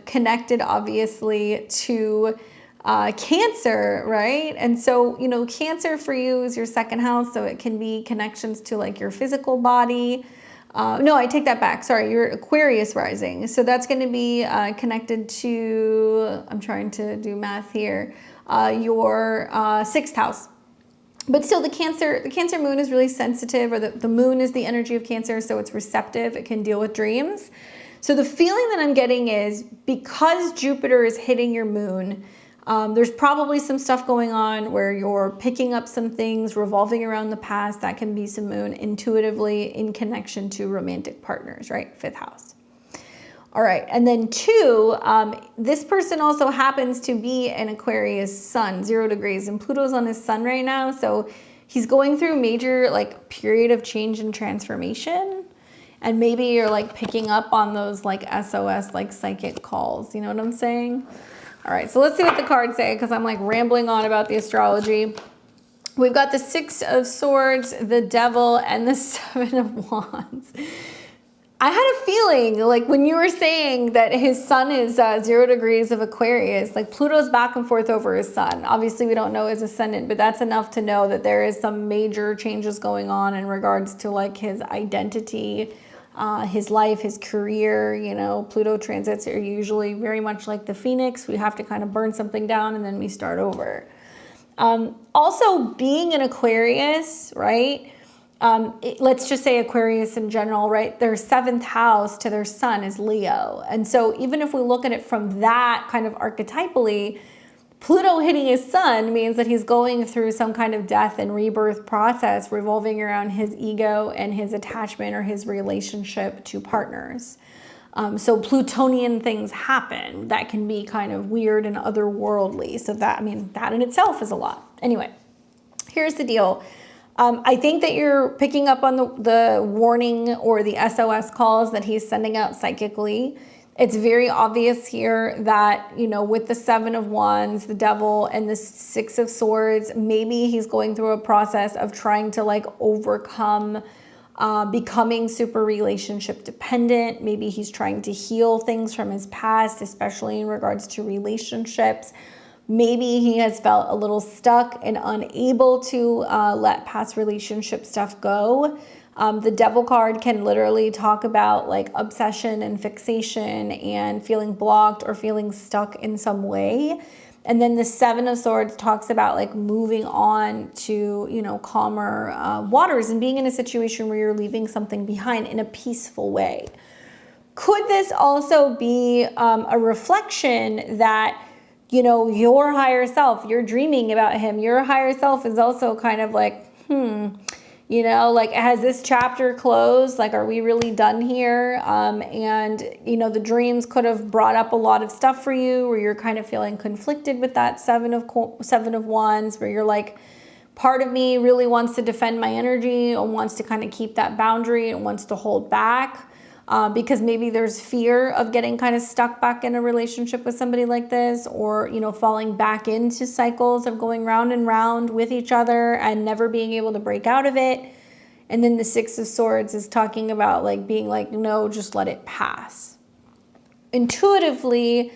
Speaker 1: connected, obviously, to Cancer, right? And so, you know, Cancer for you is your 2nd house, so it can be connections to like your physical body. No, I take that back. Sorry, you're Aquarius rising. So that's going to be connected to, I'm trying to do math here, your 6th house. But still, the Cancer moon is really sensitive, or the moon is the energy of Cancer, so it's receptive. It can deal with dreams. So the feeling that I'm getting is because Jupiter is hitting your moon, there's probably some stuff going on where you're picking up some things revolving around the past. That can be some moon intuitively in connection to romantic partners, right? 5th house. All right, and then 2, this person also happens to be an Aquarius sun, 0 degrees, and Pluto's on his sun right now, so he's going through a major like period of change and transformation. And maybe you're like picking up on those like SOS, like psychic calls. You know what I'm saying? All right, so let's see what the cards say, because I'm like rambling on about the astrology. We've got the 6 of Swords, the Devil, and the 7 of Wands. I had a feeling, like when you were saying that his sun is 0 degrees of Aquarius, like Pluto's back and forth over his sun. Obviously, we don't know his ascendant, but that's enough to know that there is some major changes going on in regards to like his identity, his life, his career. You know, Pluto transits are usually very much like the Phoenix. We have to kind of burn something down and then we start over. Also, being an Aquarius, right? Let's just say Aquarius in general, right? Their 7th house to their sun is Leo. And so even if we look at it from that kind of archetypally, Pluto hitting his sun means that he's going through some kind of death and rebirth process revolving around his ego and his attachment or his relationship to partners. So Plutonian things happen that can be kind of weird and otherworldly. So that, I mean, that in itself is a lot. Anyway, here's the deal. I think that you're picking up on the warning or the SOS calls that he's sending out psychically. It's very obvious here that, you know, with the 7 of Wands, the Devil, and the 6 of Swords, maybe he's going through a process of trying to like overcome becoming super relationship dependent. Maybe he's trying to heal things from his past, especially in regards to relationships. Maybe he has felt a little stuck and unable to let past relationship stuff go. The Devil card can literally talk about like obsession and fixation and feeling blocked or feeling stuck in some way. And then the 7 of Swords talks about like moving on to, you know, calmer waters and being in a situation where you're leaving something behind in a peaceful way. Could this also be a reflection that, you know, your higher self, you're dreaming about him, your higher self is also kind of like, you know, like, has this chapter closed? Like, are we really done here? And, you know, the dreams could have brought up a lot of stuff for you where you're kind of feeling conflicted with that 7 of Wands, where you're like, part of me really wants to defend my energy and wants to kind of keep that boundary and wants to hold back. Because maybe there's fear of getting kind of stuck back in a relationship with somebody like this, or, you know, falling back into cycles of going round and round with each other and never being able to break out of it. And then the 6 of Swords is talking about like being like, no, just let it pass. Intuitively,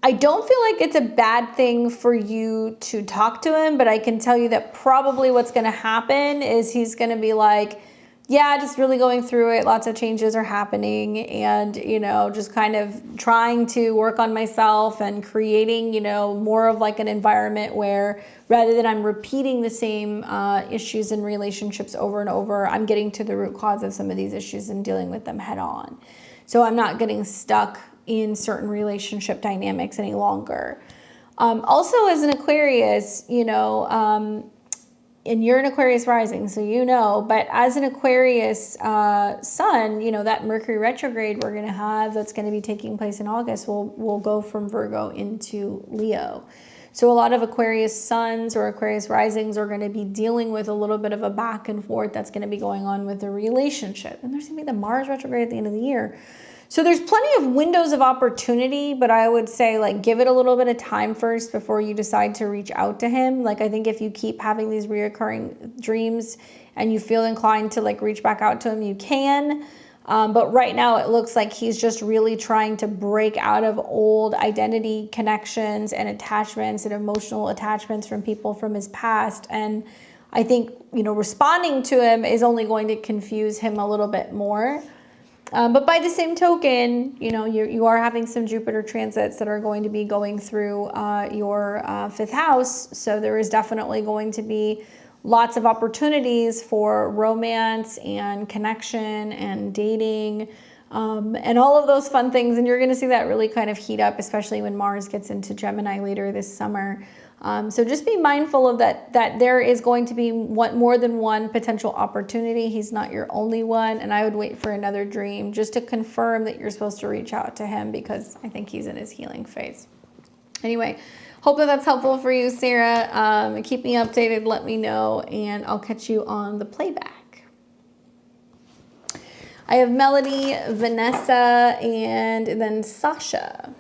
Speaker 1: I don't feel like it's a bad thing for you to talk to him, but I can tell you that probably what's going to happen is he's going to be like, yeah, just really going through it. Lots of changes are happening and, you know, just kind of trying to work on myself and creating, you know, more of like an environment where rather than I'm repeating the same issues in relationships over and over, I'm getting to the root cause of some of these issues and dealing with them head on. So I'm not getting stuck in certain relationship dynamics any longer. Also, as an Aquarius, you know, and you're an Aquarius rising, so you know, but as an Aquarius sun, you know, that Mercury retrograde we're going to have that's going to be taking place in August will go from Virgo into Leo. So a lot of Aquarius suns or Aquarius risings are going to be dealing with a little bit of a back and forth that's going to be going on with the relationship. And there's going to be the Mars retrograde at the end of the year. So there's plenty of windows of opportunity, but I would say like give it a little bit of time first before you decide to reach out to him. Like I think if you keep having these reoccurring dreams and you feel inclined to like reach back out to him, you can. But right now it looks like he's just really trying to break out of old identity connections and attachments and emotional attachments from people from his past. And I think, you know, responding to him is only going to confuse him a little bit more. But by the same token, you know, you are having some Jupiter transits that are going to be going through your 5th house. So there is definitely going to be lots of opportunities for romance and connection and dating and all of those fun things. And you're going to see that really kind of heat up, especially when Mars gets into Gemini later this summer. So just be mindful of that there is going to be more than one potential opportunity. He's not your only one. And I would wait for another dream just to confirm that you're supposed to reach out to him, because I think he's in his healing phase. Anyway, hope that that's helpful for you, Sarah. Keep me updated, let me know, and I'll catch you on the playback. I have Melody, Vanessa, and then Sasha.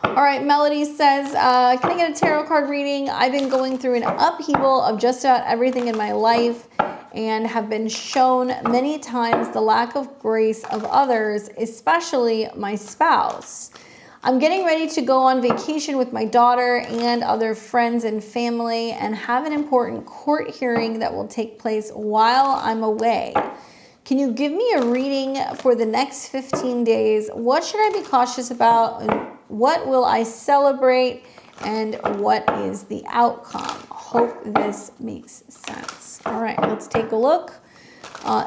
Speaker 1: All right, Melody says, can I get a tarot card reading? I've been going through an upheaval of just about everything in my life and have been shown many times the lack of grace of others, especially my spouse. I'm getting ready to go on vacation with my daughter and other friends and family and have an important court hearing that will take place while I'm away. Can you give me a reading for the next 15 days? What should I be cautious about? What will I celebrate? And what is the outcome? Hope this makes sense. All right, let's take a look.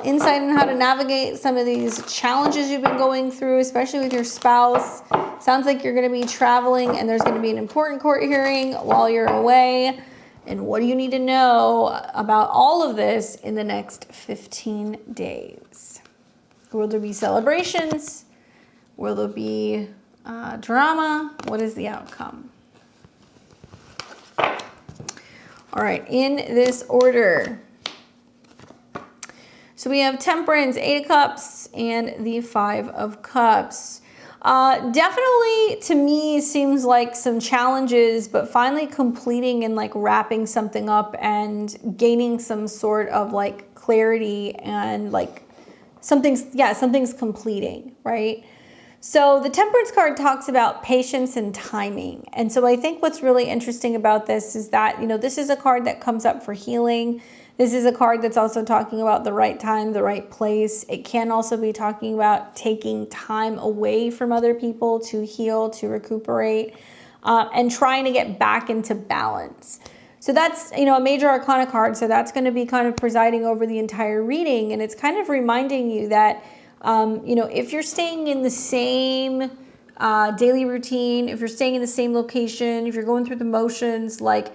Speaker 1: Insight on how to navigate some of these challenges you've been going through, especially with your spouse. Sounds like you're going to be traveling and there's going to be an important court hearing while you're away. And what do you need to know about all of this in the next 15 days? Will there be celebrations? Will there be drama? What is the outcome? All right, in this order. So we have Temperance, 8 of Cups, and the 5 of Cups. Definitely, to me, seems like some challenges, but finally completing and like wrapping something up and gaining some sort of like clarity and like something's completing, right? So the Temperance card talks about patience and timing. And so I think what's really interesting about this is that, you know, this is a card that comes up for healing. This is a card that's also talking about the right time, the right place. It can also be talking about taking time away from other people to heal, to recuperate, and trying to get back into balance. So that's, you know, a major arcana card. So that's going to be kind of presiding over the entire reading. And it's kind of reminding you that, you know, if you're staying in the same daily routine, if you're staying in the same location, if you're going through the motions, like,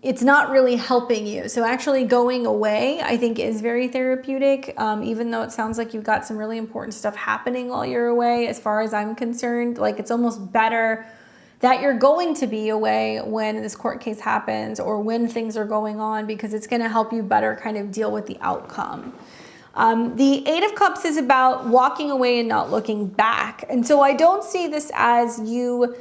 Speaker 1: it's not really helping you. So actually going away, I think, is very therapeutic, even though it sounds like you've got some really important stuff happening while you're away. As far as I'm concerned, like, it's almost better that you're going to be away when this court case happens or when things are going on, because it's going to help you better kind of deal with the outcome. The 8 of Cups is about walking away and not looking back. And so I don't see this as you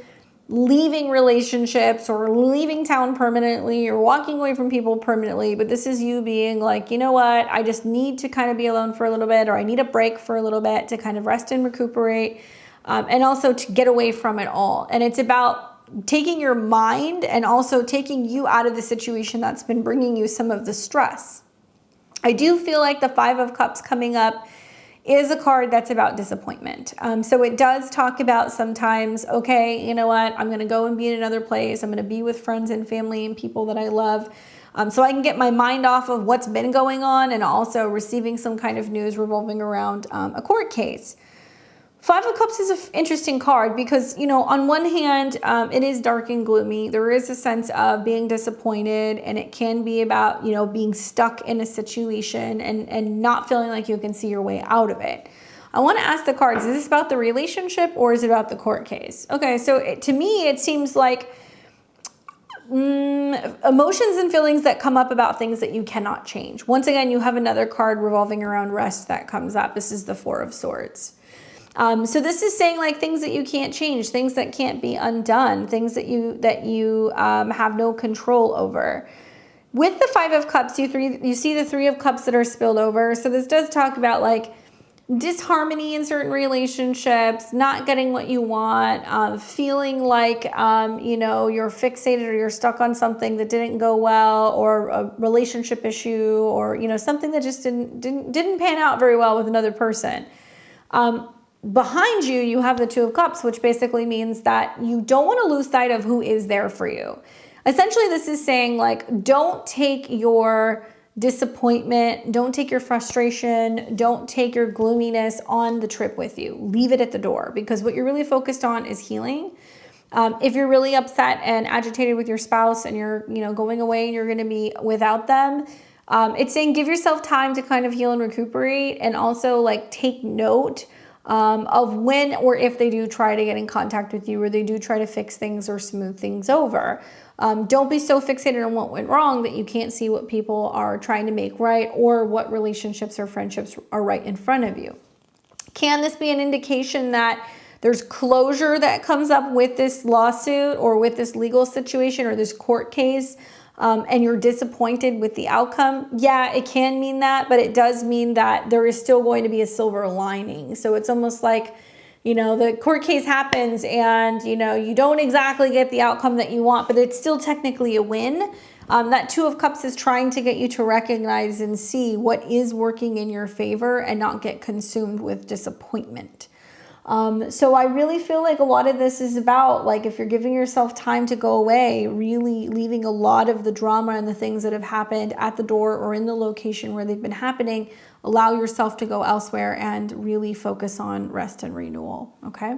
Speaker 1: leaving relationships or leaving town permanently or walking away from people permanently, but this is you being like, you know what, I just need to kind of be alone for a little bit, or I need a break for a little bit to kind of rest and recuperate, and also to get away from it all. And it's about taking your mind and also taking you out of the situation that's been bringing you some of the stress. I do feel like the 5 of Cups coming up is a card that's about disappointment. So it does talk about sometimes, okay, you know what, I'm going to go and be in another place. I'm going to be with friends and family and people that I love. So I can get my mind off of what's been going on and also receiving some kind of news revolving around a court case. 5 of Cups is an interesting card because, you know, on one hand, it is dark and gloomy. There is a sense of being disappointed, and it can be about, you know, being stuck in a situation and not feeling like you can see your way out of it. I want to ask the cards, is this about the relationship or is it about the court case? Okay, so to me, it seems like emotions and feelings that come up about things that you cannot change. Once again, you have another card revolving around rest that comes up. This is the 4 of Swords. So this is saying like things that you can't change, things that can't be undone, things that you have no control over. With the 5 of Cups, you see the 3 of Cups that are spilled over. So this does talk about like disharmony in certain relationships, not getting what you want, feeling like you know, you're fixated or you're stuck on something that didn't go well, or a relationship issue, or, you know, something that just didn't pan out very well with another person. Behind you, you have the 2 of Cups, which basically means that you don't want to lose sight of who is there for you. Essentially, this is saying like, don't take your disappointment, don't take your frustration, don't take your gloominess on the trip with you. Leave it at the door, because what you're really focused on is healing. If you're really upset and agitated with your spouse and you're, you know, going away and you're going to be without them, it's saying give yourself time to kind of heal and recuperate, and also like take note of when or if they do try to get in contact with you, or they do try to fix things or smooth things over. Don't be so fixated on what went wrong that you can't see what people are trying to make right or what relationships or friendships are right in front of you. Can this be an indication that there's closure that comes up with this lawsuit or with this legal situation or this court case, and you're disappointed with the outcome? Yeah, it can mean that, but it does mean that there is still going to be a silver lining. So it's almost like, you know, the court case happens and, you know, you don't exactly get the outcome that you want, but it's still technically a win. That Two of Cups is trying to get you to recognize and see what is working in your favor and not get consumed with disappointment. So I really feel like a lot of this is about, like, if you're giving yourself time to go away, really leaving a lot of the drama and the things that have happened at the door or in the location where they've been happening, allow yourself to go elsewhere and really focus on rest and renewal, okay?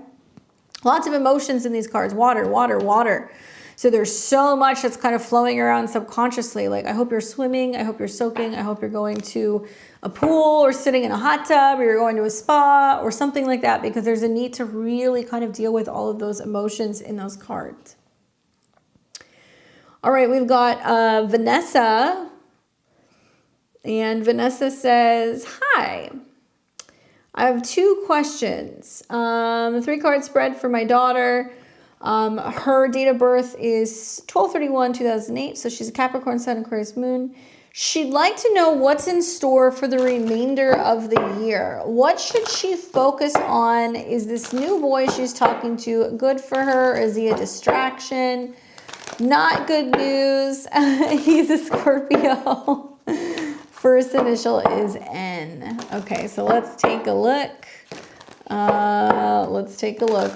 Speaker 1: Lots of emotions in these cards. Water, water, water. So there's so much that's kind of flowing around subconsciously. Like, I hope you're swimming. I hope you're soaking. I hope you're going to a pool or sitting in a hot tub, or you're going to a spa or something like that, because there's a need to really kind of deal with all of those emotions in those cards. All right, we've got Vanessa. And Vanessa says, hi. I have 2 questions. 3-card spread for my daughter. Her date of birth is 12/31/2008, so she's a Capricorn Sun, Aquarius Moon. She'd like to know what's in store for the remainder of the year. What should she focus on? Is this new boy she's talking to good for her? Or is he a distraction? Not good news. He's a Scorpio. First initial is N. Okay, so let's take a look.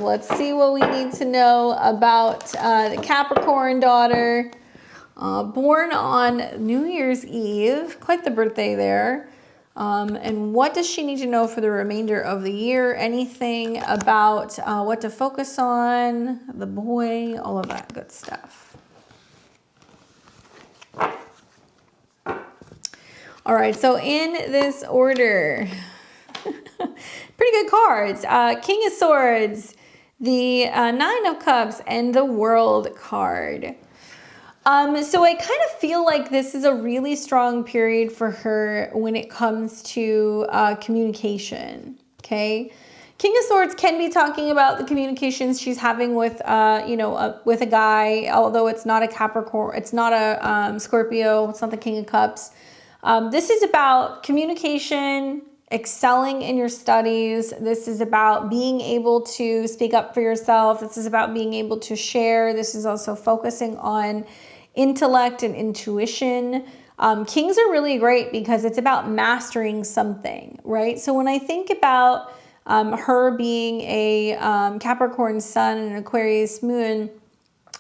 Speaker 1: Let's see what we need to know about the Capricorn daughter. Born on New Year's Eve. Quite the birthday there. And what does she need to know for the remainder of the year? Anything about what to focus on, the boy, all of that good stuff. All right, so in this order, pretty good cards. King of Swords, the 9 of Cups, and the World card. So I kind of feel like this is a really strong period for her when it comes to communication, okay? King of Swords can be talking about the communications she's having with, with a guy, although it's not a Capricorn, it's not a Scorpio, it's not the King of Cups. This is about communication, excelling in your studies. This is about being able to speak up for yourself. This is about being able to share. This is also focusing on intellect and intuition. Kings are really great because it's about mastering something, right? So when I think about her being a Capricorn Sun and an Aquarius Moon,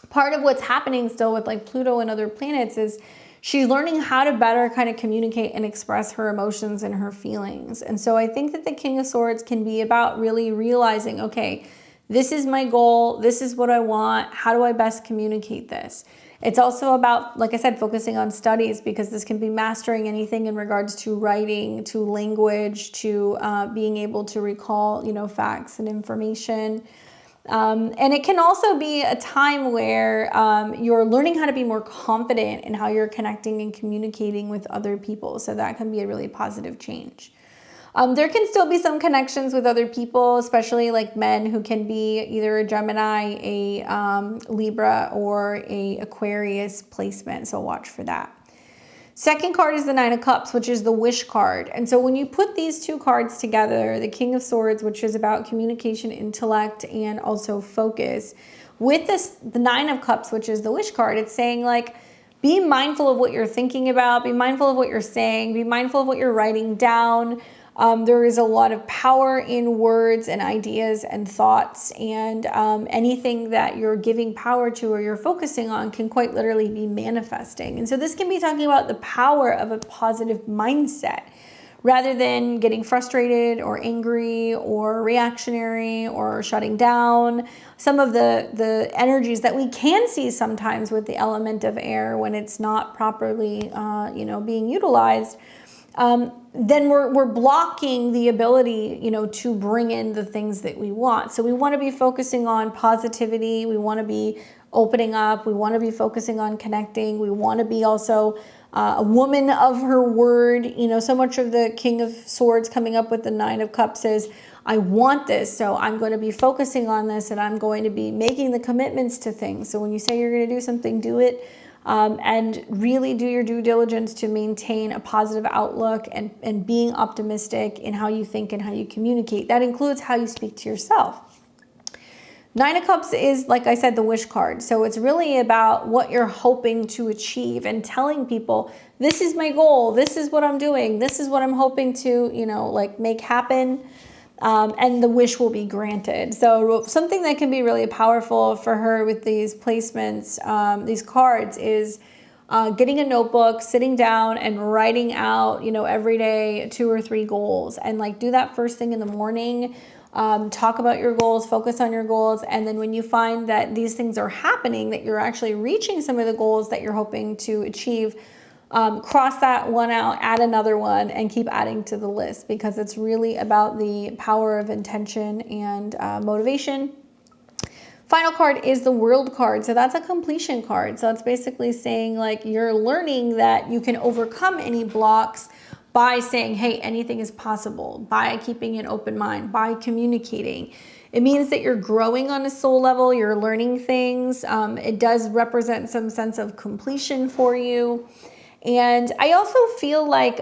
Speaker 1: part of what's happening still with like Pluto and other planets is she's learning how to better kind of communicate and express her emotions and her feelings. And so I think that the King of Swords can be about really realizing, okay, this is my goal. This is what I want. How do I best communicate this? It's also about, like I said, focusing on studies, because this can be mastering anything in regards to writing, to language, to being able to recall, facts and information. And it can also be a time where you're learning how to be more confident in how you're connecting and communicating with other people. So that can be a really positive change. There can still be some connections with other people, especially like men who can be either a Gemini, a Libra, or a Aquarius placement. So watch for that. Second card is the 9 of Cups, which is the wish card. And so when you put these 2 cards together, the King of Swords, which is about communication, intellect, and also focus, with the 9 of Cups, which is the wish card, it's saying like, be mindful of what you're thinking about, be mindful of what you're saying, be mindful of what you're writing down. There is a lot of power in words and ideas and thoughts, and anything that you're giving power to or you're focusing on can quite literally be manifesting. And so this can be talking about the power of a positive mindset rather than getting frustrated or angry or reactionary or shutting down. Some of the energies that we can see sometimes with the element of air when it's not properly being utilized, then we're blocking the ability, to bring in the things that we want. So we want to be focusing on positivity. We want to be
Speaker 2: opening up. We want to be focusing on connecting. We want to be also a woman of her word. You know, so much of the King of Swords coming up with the Nine of Cups is, I want this, so I'm going to be focusing on this, and I'm going to be making the commitments to things. So when you say you're going to do something, do it. And really do your due diligence to maintain a positive outlook and being optimistic in how you think and how you communicate. That includes how you speak to yourself. Nine of Cups is, like I said, the wish card. So it's really about what you're hoping to achieve and telling people, this is my goal, this is what I'm doing, this is what I'm hoping to, you know, like make happen. And the wish will be granted. So something that can be really powerful for her with these placements, these cards, is getting a notebook, sitting down and writing out, you know, every day 2 or 3 goals, and like do that first thing in the morning. Talk about your goals, focus on your goals. And then when you find that these things are happening, that you're actually reaching some of the goals that you're hoping to achieve, cross that one out, add another one, and keep adding to the list, because it's really about the power of intention and motivation. Final card is the World card. So that's a completion card. So it's basically saying, like, you're learning that you can overcome any blocks by saying, hey, anything is possible, by keeping an open mind, by communicating. It means that you're growing on a soul level, you're learning things. It does represent some sense of completion for you. And I also feel like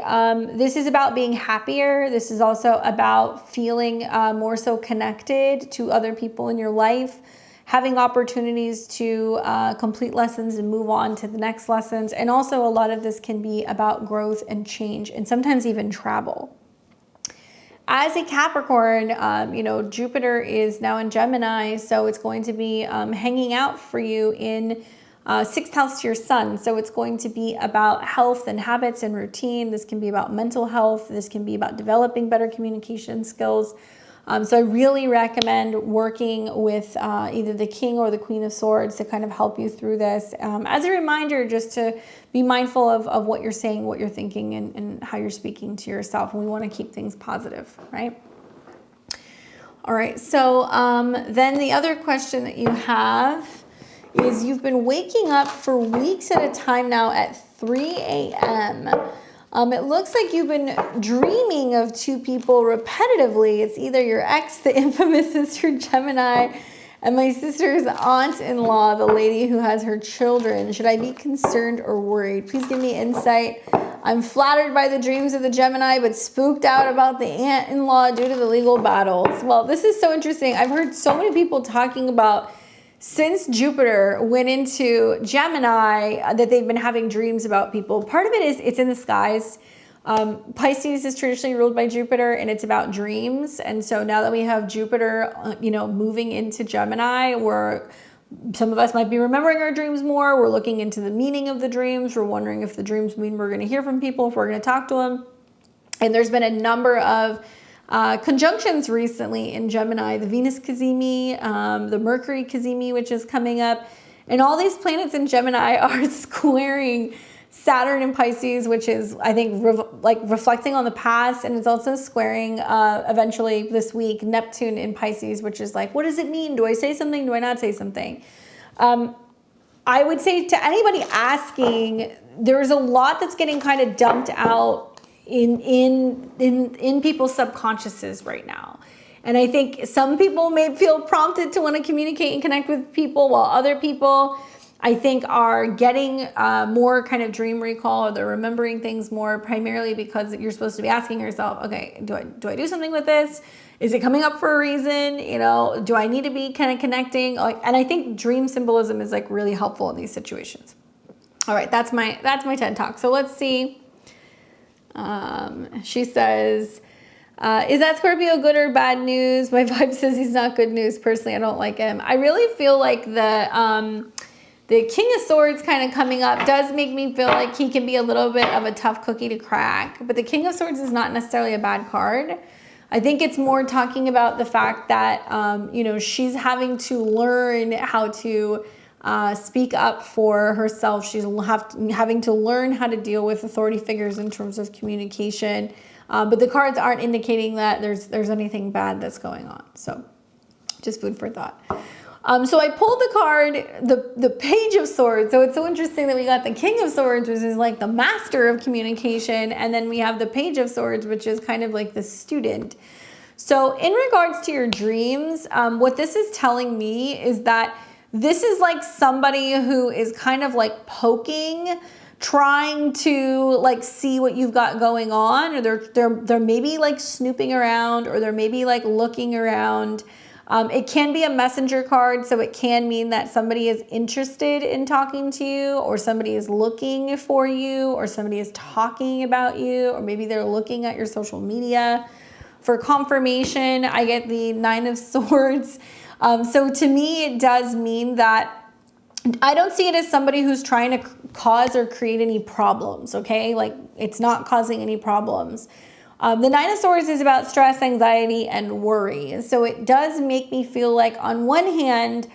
Speaker 2: this is about being happier. This is also about feeling more so connected to other people in your life, having opportunities to complete lessons and move on to the next lessons. And also a lot of this can be about growth and change, and sometimes even travel. As a Capricorn, you know, Jupiter is now in Gemini, so it's going to be hanging out for you in 6th house to your sun. So it's going to be about health and habits and routine. This can be about mental health. This can be about developing better communication skills. So I really recommend working with either the King or the Queen of Swords to kind of help you through this. As a reminder, just to be mindful of what you're saying, what you're thinking, and how you're speaking to yourself. And we want to keep things positive, right? All right, so then the other question that you have is, you've been waking up for weeks at a time now at 3 a.m. It looks like you've been dreaming of 2 people repetitively. It's either your ex, the infamous sister Gemini, and my sister's aunt-in-law, the lady who has her children. Should I be concerned or worried? Please give me insight. I'm flattered by the dreams of the Gemini, but spooked out about the aunt-in-law due to the legal battles. Well, this is so interesting. I've heard so many people talking about, since Jupiter went into Gemini, that they've been having dreams about people. Part of it is it's in the skies. Pisces is traditionally ruled by Jupiter, and it's about dreams. And so now that we have Jupiter, you know, moving into Gemini, where some of us might be remembering our dreams more. We're looking into the meaning of the dreams. We're wondering if the dreams mean we're going to hear from people, if we're going to talk to them. And there's been a number of conjunctions recently in Gemini, the Venus Cazimi, the Mercury Cazimi, which is coming up. And all these planets in Gemini are squaring Saturn in Pisces, which is, I think, reflecting on the past. And it's also squaring eventually this week Neptune in Pisces, which is like, what does it mean? Do I say something? Do I not say something? I would say to anybody asking, there's a lot that's getting kind of dumped out in people's subconsciouses right now. And I think some people may feel prompted to want to communicate and connect with people, while other people, I think, are getting more kind of dream recall, or they're remembering things more, primarily because you're supposed to be asking yourself, okay, do I do something with this? Is it coming up for a reason? You know, do I need to be kind of connecting? And I think dream symbolism is like really helpful in these situations. All right, that's my TED Talk. So let's see. She says, is that Scorpio good or bad news? My vibe says he's not good news. Personally, I don't like him. I really feel like the King of Swords kind of coming up does make me feel like he can be a little bit of a tough cookie to crack. But the King of Swords is not necessarily a bad card. I think it's more talking about the fact that, you know, she's having to learn how to speak up for herself. She's having to learn how to deal with authority figures in terms of communication. But the cards aren't indicating that there's anything bad that's going on. So just food for thought. So I pulled the card, the Page of Swords. So it's so interesting that we got the King of Swords, which is like the master of communication. And then we have the Page of Swords, which is kind of like the student. So in regards to your dreams, what this is telling me is that this is like somebody who is kind of like poking, trying to like see what you've got going on, or they're maybe like snooping around, or they're maybe like looking around. It can be a messenger card, so it can mean that somebody is interested in talking to you, or somebody is looking for you, or somebody is talking about you, or maybe they're looking at your social media. For confirmation, I get the Nine of Swords. So to me, it does mean that I don't see it as somebody who's trying to cause or create any problems, okay? Like, it's not causing any problems. The Nine of Swords is about stress, anxiety, and worry. So it does make me feel like, on one hand,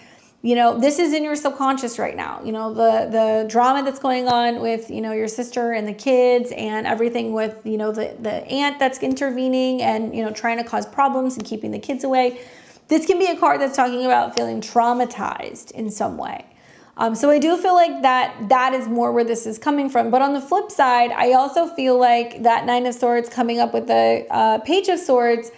Speaker 2: you know, this is in your subconscious right now. You know, the drama that's going on with, you know, your sister and the kids, and everything with, you know, the aunt that's intervening and, you know, trying to cause problems and keeping the kids away. This can be a card that's talking about feeling traumatized in some way. So I do feel like that is more where this is coming from. But on the flip side, I also feel like that Nine of Swords coming up with the Page of Swords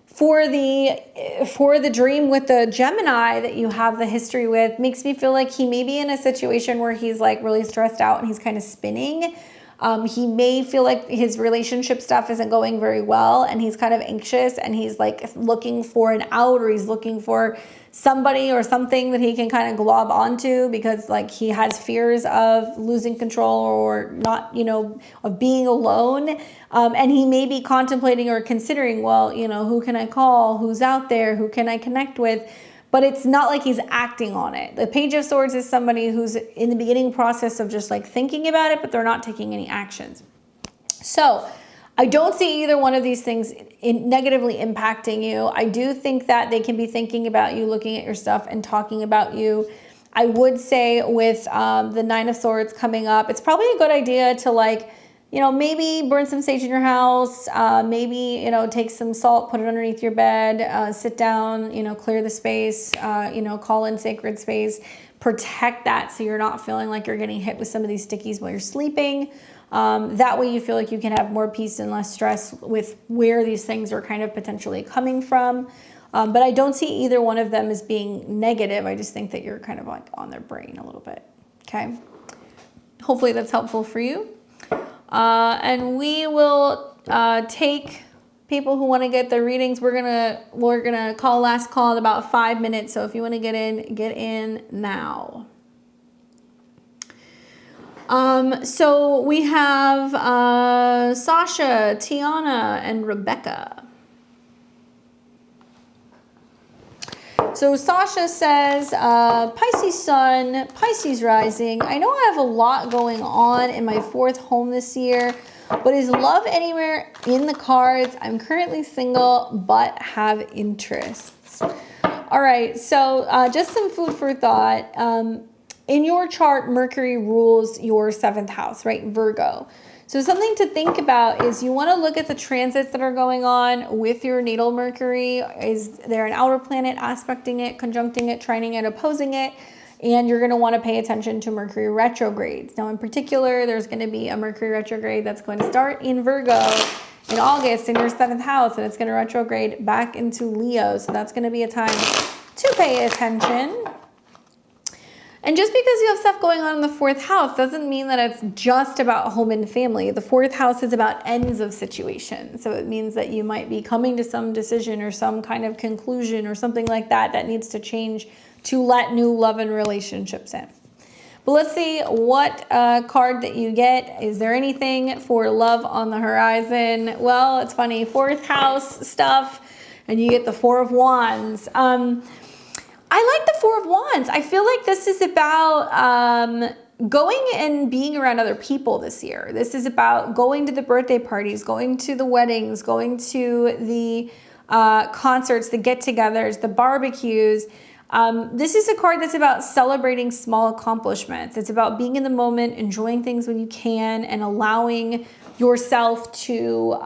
Speaker 2: for the dream with the Gemini that you have the history with makes me feel like he may be in a situation where he's like really stressed out and he's kind of spinning. He may feel like his relationship stuff isn't going very well, and he's kind of anxious, and he's like looking for an out, or he's looking for somebody or something that he can kind of glob onto, because like he has fears of losing control, or not, you know, of being alone. And he may be contemplating or considering, well, you know, who can I call? Who's out there? Who can I connect with? But it's not like he's acting on it. The Page of Swords is somebody who's in the beginning process of just like thinking about it, but they're not taking any actions. So I don't see either one of these things negatively impacting you. I do think that they can be thinking about you, looking at your stuff, and talking about you. I would say with the Nine of Swords coming up, it's probably a good idea to, like, you know, maybe burn some sage in your house, maybe, you know, take some salt, put it underneath your bed, sit down, you know, clear the space, you know, call in sacred space, protect that so you're not feeling like you're getting hit with some of these stickies while you're sleeping. That way you feel like you can have more peace and less stress with where these things are kind of potentially coming from. But I don't see either one of them as being negative. I just think that you're kind of like on their brain a little bit. Okay. Hopefully that's helpful for you. And we will take people who want to get their readings. We're gonna call last call in about 5 minutes. So if you want to get in now. So we have Sasha, Tiana, and Rebecca. So Sasha says, Pisces sun, Pisces rising. I know I have a lot going on in my fourth home this year, but is love anywhere in the cards? I'm currently single, but have interests. All right, so just some food for thought. In your chart, Mercury rules your 7th house, right? Virgo. So something to think about is you want to look at the transits that are going on with your natal Mercury. Is there an outer planet aspecting it, conjuncting it, trining it, opposing it? And you're going to want to pay attention to Mercury retrogrades. Now, in particular, there's going to be a Mercury retrograde that's going to start in Virgo in August in your 7th house, and it's going to retrograde back into Leo. So that's going to be a time to pay attention. And just because you have stuff going on in the 4th house doesn't mean that it's just about home and family. The 4th house is about ends of situations. So it means that you might be coming to some decision or some kind of conclusion or something like that that needs to change to let new love and relationships in. But let's see what card that you get. Is there anything for love on the horizon? Well, it's funny, 4th house stuff, and you get the 4 of Wands. I like the 4 of Wands. I feel like this is about going and being around other people this year. This is about going to the birthday parties, going to the weddings, going to the concerts, the get-togethers, the barbecues. This is a card that's about celebrating small accomplishments. It's about being in the moment, enjoying things when you can, and allowing yourself to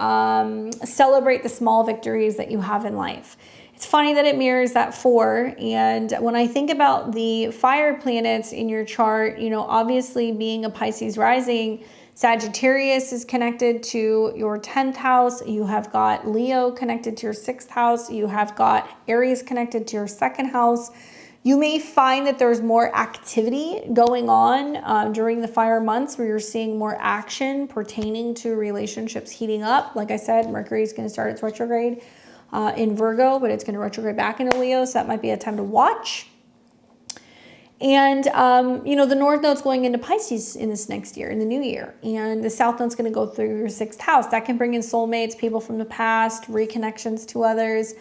Speaker 2: celebrate the small victories that you have in life. It's It's funny that it mirrors that 4. And when I think about the fire planets in your chart, you know, obviously being a Pisces rising, Sagittarius is connected to your 10th house. You have got Leo connected to your 6th house. You have got Aries connected to your 2nd house. You may find that there's more activity going on during the fire months where you're seeing more action pertaining to relationships heating up. Like I said, Mercury is going to start its retrograde in Virgo, but it's going to retrograde back into Leo, so that might be a time to watch. And, you know, the North Node's going into Pisces in this next year, in the new year. And the South Node's going to go through your 6th house. That can bring in soulmates, people from the past, reconnections to others.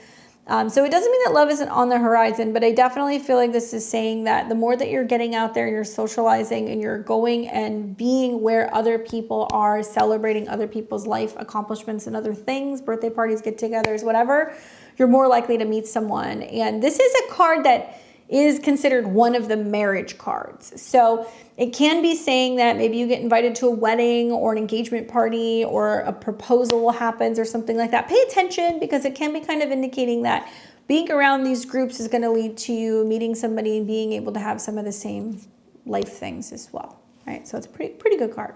Speaker 2: So it doesn't mean that love isn't on the horizon, but I definitely feel like this is saying that the more that you're getting out there, you're socializing and you're going and being where other people are, celebrating other people's life accomplishments and other things, birthday parties, get-togethers, whatever, you're more likely to meet someone. And this is a card that is considered one of the marriage cards. So it can be saying that maybe you get invited to a wedding or an engagement party or a proposal happens or something like that. Pay attention, because it can be kind of indicating that being around these groups is going to lead to you meeting somebody and being able to have some of the same life things as well. Right? So it's a pretty good card.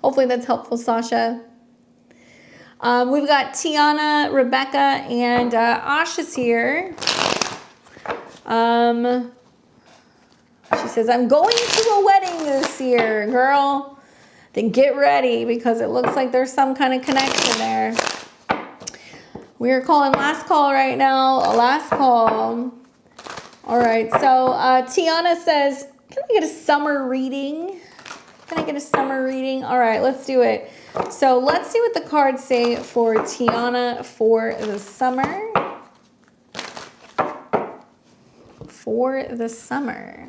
Speaker 2: Hopefully that's helpful, Sasha. We've got Tiana, Rebecca, and Asha's here. She says, I'm going to a wedding this year, girl. Then get ready, because it looks like there's some kind of connection there. We are calling last call right now. Last call. All right. So Tiana says, can I get a summer reading? Can I get a summer reading? All right, let's do it. So let's see what the cards say for Tiana for the summer. For the summer.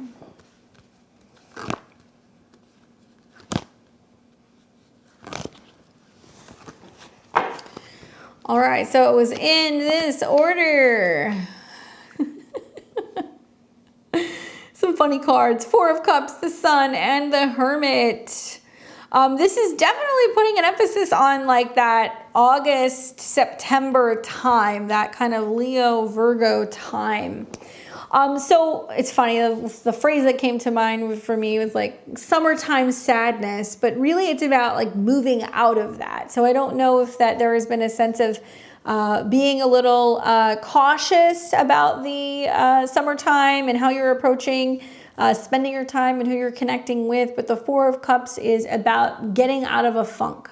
Speaker 2: All right, so it was in this order. Some funny cards. 4 of Cups, the Sun, and the Hermit. This is definitely putting an emphasis on like that August, September time, that kind of Leo, Virgo time. So it's funny, the phrase that came to mind for me was like summertime sadness, but really it's about like moving out of that. So I don't know if that there has been a sense of being a little cautious about the summertime and how you're approaching spending your time and who you're connecting with. But the 4 of Cups is about getting out of a funk.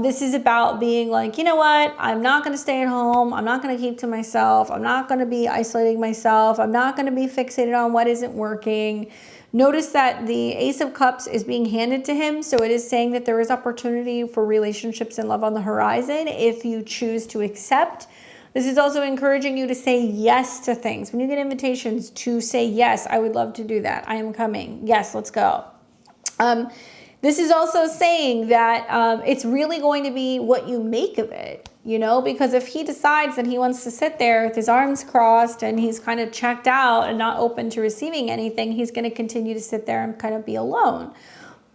Speaker 2: This is about being like, you know what, I'm not going to stay at home. I'm not going to keep to myself. I'm not going to be isolating myself. I'm not going to be fixated on what isn't working. Notice that the Ace of Cups is being handed to him. So it is saying that there is opportunity for relationships and love on the horizon if you choose to accept. This is also encouraging you to say yes to things. When you get invitations, to say, yes, I would love to do that. I am coming. Yes, let's go. This is also saying that it's really going to be what you make of it, you know, because if he decides that he wants to sit there with his arms crossed and he's kind of checked out and not open to receiving anything, he's going to continue to sit there and kind of be alone.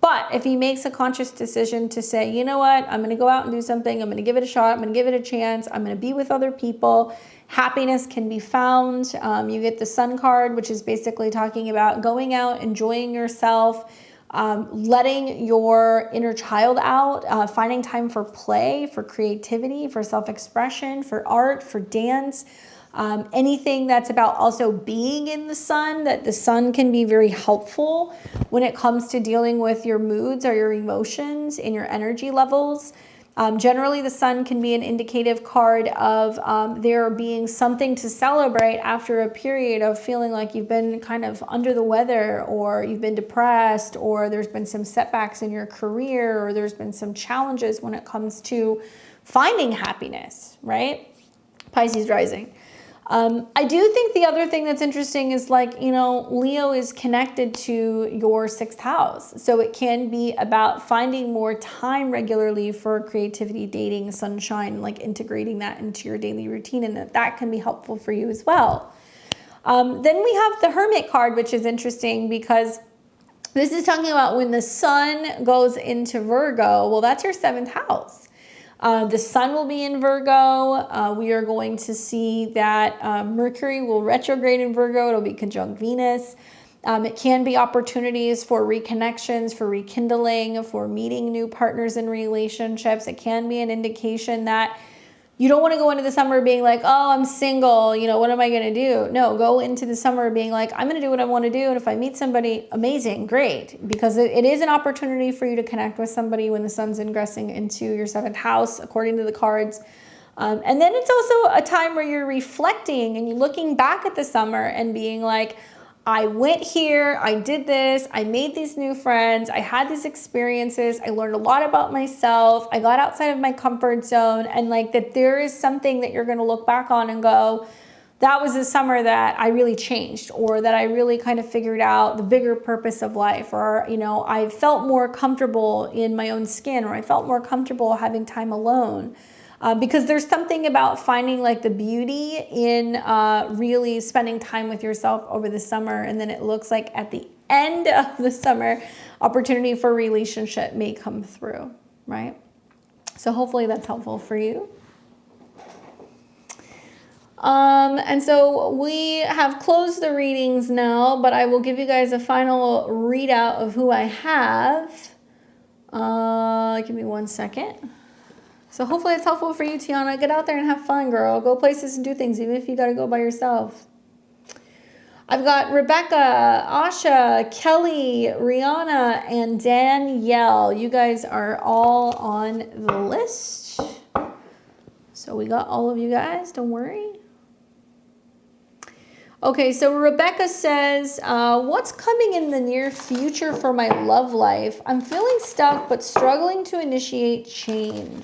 Speaker 2: But if he makes a conscious decision to say, you know what, I'm going to go out and do something, I'm going to give it a shot, I'm going to give it a chance, I'm going to be with other people, happiness can be found. You get the Sun card, which is basically talking about going out, enjoying yourself, letting your inner child out, finding time for play, for creativity, for self-expression, for art, for dance, anything that's about also being in the sun, that the sun can be very helpful when it comes to dealing with your moods or your emotions and your energy levels. Generally, the sun can be an indicative card of there being something to celebrate after a period of feeling like you've been kind of under the weather, or you've been depressed, or there's been some setbacks in your career, or there's been some challenges when it comes to finding happiness, right? Pisces rising. I do think the other thing that's interesting is, like, you know, Leo is connected to your 6th house. So it can be about finding more time regularly for creativity, dating, sunshine, like integrating that into your daily routine, and that can be helpful for you as well. Then we have the Hermit card, which is interesting because this is talking about when the sun goes into Virgo. Well, that's your 7th house. The sun will be in Virgo. We are going to see that Mercury will retrograde in Virgo. It'll be conjunct Venus. It can be opportunities for reconnections, for rekindling, for meeting new partners in relationships. It can be an indication that you don't want to go into the summer being like, oh, I'm single, you know, what am I going to do? No, go into the summer being like, I'm going to do what I want to do. And if I meet somebody, amazing, great. Because it is an opportunity for you to connect with somebody when the sun's ingressing into your 7th house, according to the cards. And then it's also a time where you're reflecting and you're looking back at the summer and being like, I went here, I did this, I made these new friends, I had these experiences, I learned a lot about myself, I got outside of my comfort zone, and like that there is something that you're gonna look back on and go, that was a summer that I really changed, or that I really kind of figured out the bigger purpose of life, or, you know, I felt more comfortable in my own skin, or I felt more comfortable having time alone. Because there's something about finding like the beauty in really spending time with yourself over the summer. And then it looks like at the end of the summer, opportunity for relationship may come through, right? So hopefully that's helpful for you. And so we have closed the readings now, but I will give you guys a final readout of who I have. Give me 1 second. So hopefully it's helpful for you, Tiana. Get out there and have fun, girl. Go places and do things, even if you got to go by yourself. I've got Rebecca, Asha, Kelly, Reihana, and Danielle. You guys are all on the list. So we got all of you guys. Don't worry. Okay, so Rebecca says, what's coming in the near future for my love life? I'm feeling stuck but struggling to initiate change.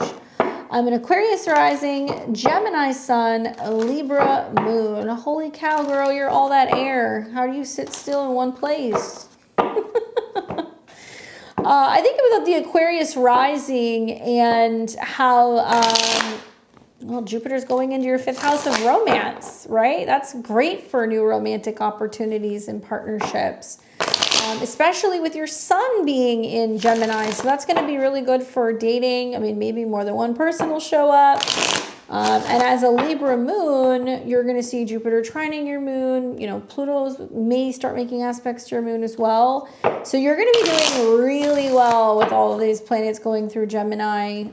Speaker 2: I'm an Aquarius rising, Gemini sun, Libra moon. Holy cow, girl, you're all that air. How do you sit still in one place? I think about the Aquarius rising and how, well, Jupiter's going into your 5th house of romance, right? That's great for new romantic opportunities and partnerships. Especially with your sun being in Gemini. So that's going to be really good for dating. I mean, maybe more than one person will show up. And as a Libra moon, you're going to see Jupiter trining your moon. You know, Pluto may start making aspects to your moon as well. So you're going to be doing really well with all of these planets going through Gemini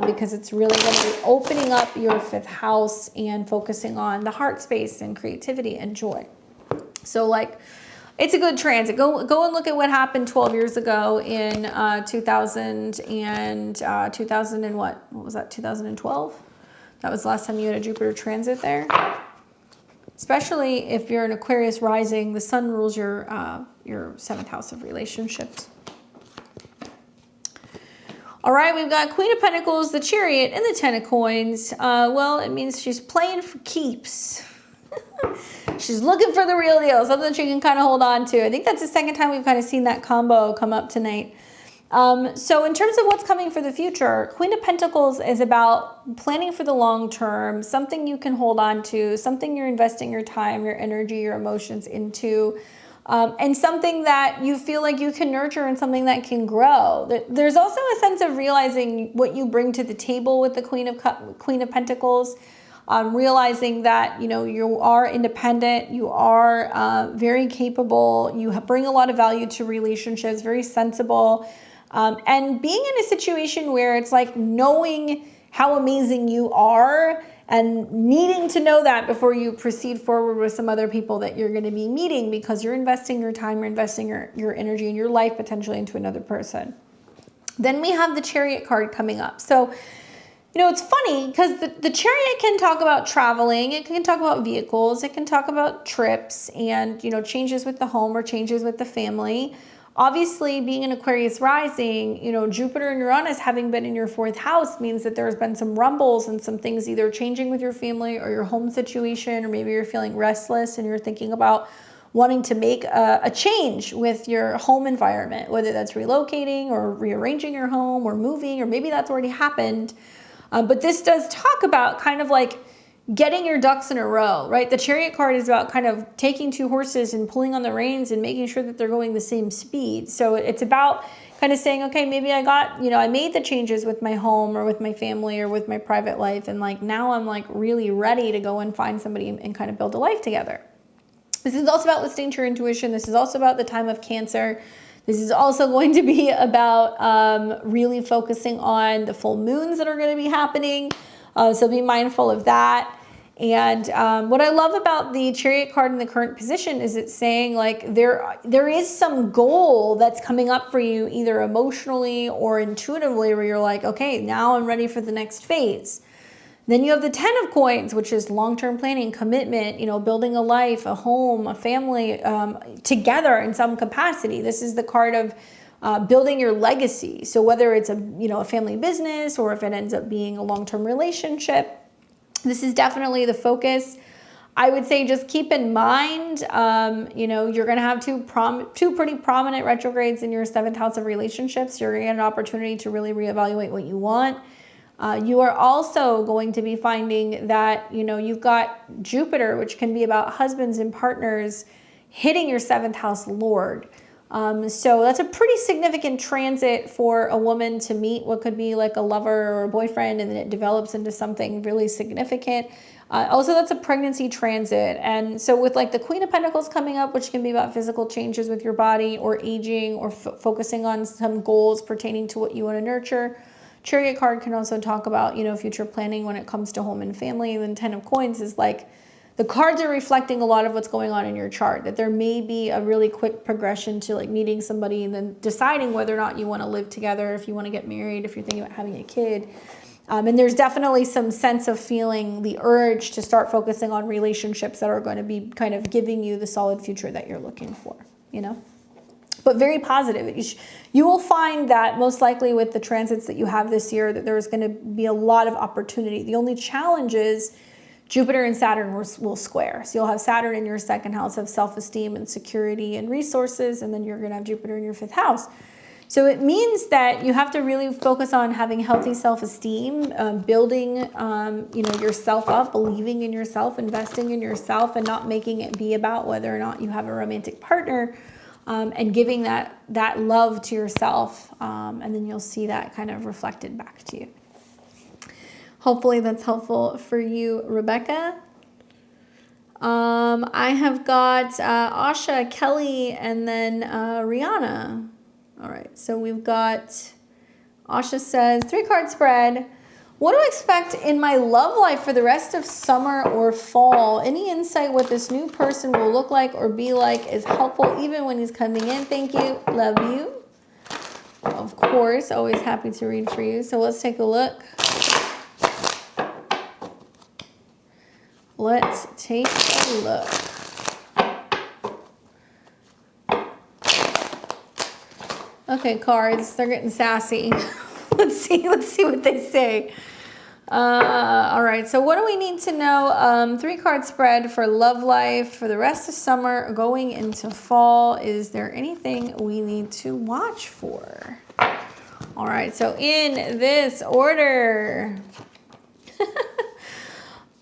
Speaker 2: because it's really going to be opening up your 5th house and focusing on the heart space and creativity and joy. So like, it's a good transit. Go and look at what happened 12 years ago in 2000 and 2000 and what was that? 2012. That was the last time you had a Jupiter transit there. Especially if you're an Aquarius rising, the sun rules your 7th house of relationships. All right, we've got Queen of Pentacles, the Chariot, and the 10 of Coins. Well, it means she's playing for keeps. She's looking for the real deal, something she can kind of hold on to. I think that's the second time we've kind of seen that combo come up tonight. So in terms of what's coming for the future, Queen of Pentacles is about planning for the long term, something you can hold on to, something you're investing your time, your energy, your emotions into, and something that you feel like you can nurture and something that can grow. There's also a sense of realizing what you bring to the table with the Queen of Pentacles. Realizing that, you know, you are independent, you are very capable, you bring a lot of value to relationships, very sensible, and being in a situation where it's like knowing how amazing you are and needing to know that before you proceed forward with some other people that you're going to be meeting because you're investing your time, you're investing your energy and your life potentially into another person. Then we have the Chariot card coming up. So, you know, it's funny because the Chariot can talk about traveling, it can talk about vehicles, it can talk about trips and, you know, changes with the home or changes with the family. Obviously, being an Aquarius rising, you know, Jupiter and Uranus having been in your 4th house means that there's been some rumbles and some things either changing with your family or your home situation, or maybe you're feeling restless and you're thinking about wanting to make a change with your home environment, whether that's relocating or rearranging your home or moving, or maybe that's already happened. But this does talk about kind of like getting your ducks in a row, right? The Chariot card is about kind of taking 2 horses and pulling on the reins and making sure that they're going the same speed. So it's about kind kind of saying, okay, maybe I made the changes with my home or with my family or with my private life. And like, now I'm like really ready to go and find somebody and kind of build a life together. This is also about listening to your intuition. This is also about the time of Cancer. This is also going to be about really focusing on the full moons that are going to be happening. So be mindful of that. And what I love about the Chariot card in the current position is it's saying like there is some goal that's coming up for you, either emotionally or intuitively, where you're like, okay, now I'm ready for the next phase. Then you have the 10 of Coins, which is long-term planning, commitment, building a life, a home, a family together in some capacity. This is the card of building your legacy. So whether it's a family business or if it ends up being a long-term relationship, this is definitely the focus. I would say just keep in mind, you're going to have two pretty prominent retrogrades in your 7th house of relationships. You're going to get an opportunity to really reevaluate what you want. You are also going to be finding that, you've got Jupiter, which can be about husbands and partners, hitting your 7th house Lord. So that's a pretty significant transit for a woman to meet what could be like a lover or a boyfriend, and then it develops into something really significant. Also, that's a pregnancy transit. And so with like the Queen of Pentacles coming up, which can be about physical changes with your body or aging or focusing on some goals pertaining to what you want to nurture. Chariot card can also talk about, future planning when it comes to home and family. And then 10 of Coins is like, the cards are reflecting a lot of what's going on in your chart, that there may be a really quick progression to like meeting somebody and then deciding whether or not you want to live together, if you want to get married, if you're thinking about having a kid. And there's definitely some sense of feeling the urge to start focusing on relationships that are going to be kind of giving you the solid future that you're looking for, But very positive. You will find that most likely with the transits that you have this year, that there's going to be a lot of opportunity. The only challenge is Jupiter and Saturn will square. So you'll have Saturn in your 2nd house of self-esteem and security and resources, and then you're going to have Jupiter in your 5th house. So it means that you have to really focus on having healthy self-esteem, building, yourself up, believing in yourself, investing in yourself, and not making it be about whether or not you have a romantic partner, and giving that love to yourself. And then you'll see that kind of reflected back to you. Hopefully that's helpful for you, Rebecca. I have got Asha, Kelly, and then Reihana. All right, so we've got, Asha says, 3-card spread. What do I expect in my love life for the rest of summer or fall? Any insight what this new person will look like or be like is helpful even when he's coming in. Thank you. Love you. Of course, always happy to read for you. So let's take a look. Let's take a look. Okay, cards, they're getting sassy. Let's see what they say. All right, so what do we need to know? 3-card spread for love life for the rest of summer going into fall. Is there anything we need to watch for? All right, so in this order.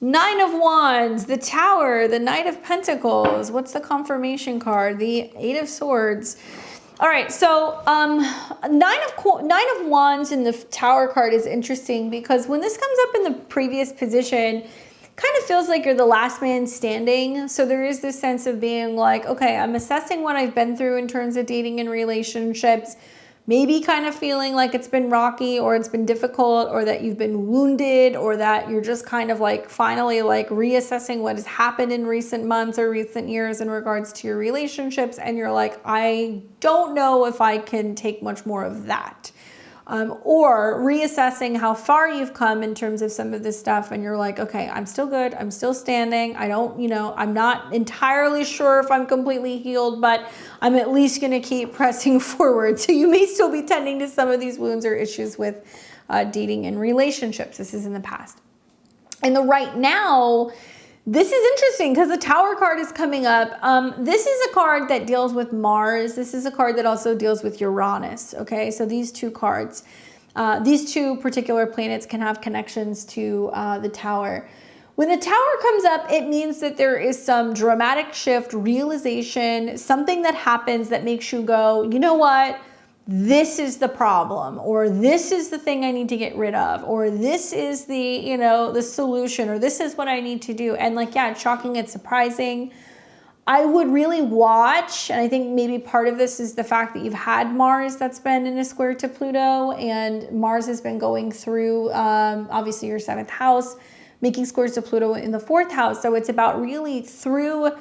Speaker 2: 9 of Wands, the Tower, the Knight of Pentacles. What's the confirmation card? The 8 of Swords. All right, so 9 of Wands in the Tower card is interesting because when this comes up in the previous position, kind of feels like you're the last man standing. So there is this sense of being like, okay, I'm assessing what I've been through in terms of dating and relationships. Maybe kind of feeling like it's been rocky or it's been difficult or that you've been wounded or that you're just kind of like finally like reassessing what has happened in recent months or recent years in regards to your relationships. And you're like, I don't know if I can take much more of that. Or reassessing how far you've come in terms of some of this stuff. And you're like, okay, I'm still good. I'm still standing. I'm not entirely sure if I'm completely healed, but I'm at least going to keep pressing forward. So you may still be tending to some of these wounds or issues with dating and relationships. This is in the past. And the right now, this is interesting because the Tower card is coming up. This is a card that deals with Mars. This is a card that also deals with Uranus. Okay, so these two cards, these two particular planets can have connections to the Tower. When the Tower comes up, it means that there is some dramatic shift, realization, something that happens that makes you go, you know what? this is the problem, or this is the thing I need to get rid of, or this is the, you know, the solution, or this is what I need to do. And like, yeah, it's shocking, it's surprising. I would really watch, and I think maybe part of this is the fact that you've had Mars that's been in a square to Pluto, and Mars has been going through, obviously, your 7th house, making squares to Pluto in the 4th house. So it's about really through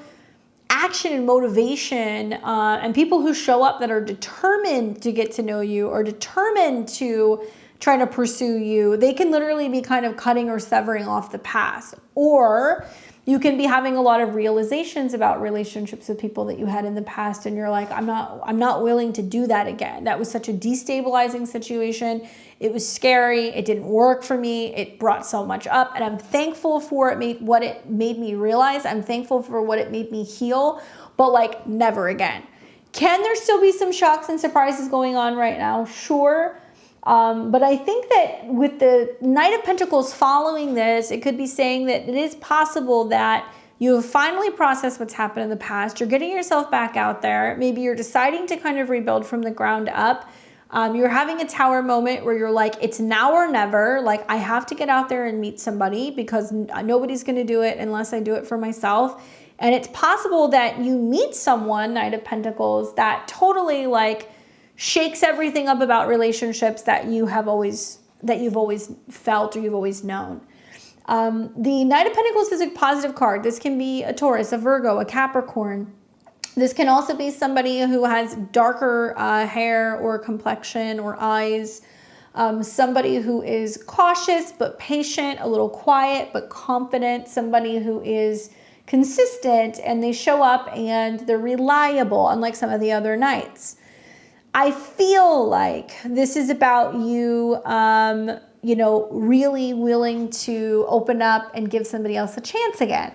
Speaker 2: action and motivation, and people who show up that are determined to get to know you or determined to try to pursue you, they can literally be kind of cutting or severing off the past. Or you can be having a lot of realizations about relationships with people that you had in the past, and you're like, I'm not willing to do that again. That was such a destabilizing situation. It was scary. It didn't work for me. It brought so much up, and I'm thankful for what it made me realize. I'm thankful for what it made me heal, but like, never again. Can there still be some shocks and surprises going on right now? Sure. But I think that with the Knight of Pentacles following this, it could be saying that it is possible that you have finally processed what's happened in the past. You're getting yourself back out there. Maybe you're deciding to kind of rebuild from the ground up. You're having a tower moment where you're like, it's now or never. Like, I have to get out there and meet somebody because nobody's going to do it unless I do it for myself. And it's possible that you meet someone, Knight of Pentacles, that totally like shakes everything up about relationships that you've always felt or you've always known. The Knight of Pentacles is a positive card. This can be a Taurus, a Virgo, a Capricorn. This can also be somebody who has darker hair or complexion or eyes. Somebody who is cautious but patient, a little quiet but confident. Somebody who is consistent and they show up and they're reliable, unlike some of the other Knights. I feel like this is about you, you know, really willing to open up and give somebody else a chance again.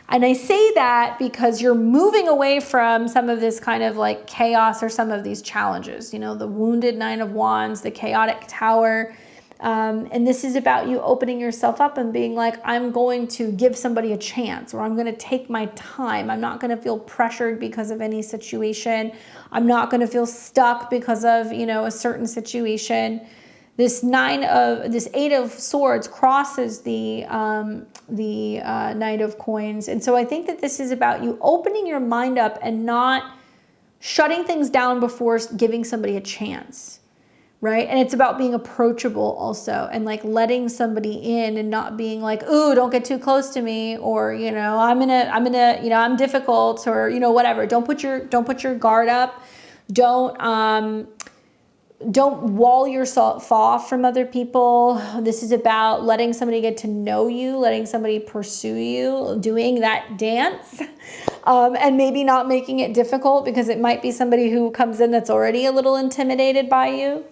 Speaker 2: And I say that because you're moving away from some of this kind of like chaos or some of these challenges, you know, the wounded Nine of Wands, the chaotic Tower. And this is about you opening yourself up and being like, I'm going to give somebody a chance, or I'm going to take my time. I'm not going to feel pressured because of any situation. I'm not going to feel stuck because of, you know, a certain situation. This Eight of Swords crosses the Knight of Coins. And so I think that this is about you opening your mind up and not shutting things down before giving somebody a chance. Right? And it's about being approachable also, and like letting somebody in and not being like, ooh, don't get too close to me, or, you know, I'm gonna, you know, I'm difficult, or, you know, whatever. Don't put your guard up. Don't wall yourself off from other people. This is about letting somebody get to know you, letting somebody pursue you, doing that dance, and maybe not making it difficult, because it might be somebody who comes in that's already a little intimidated by you.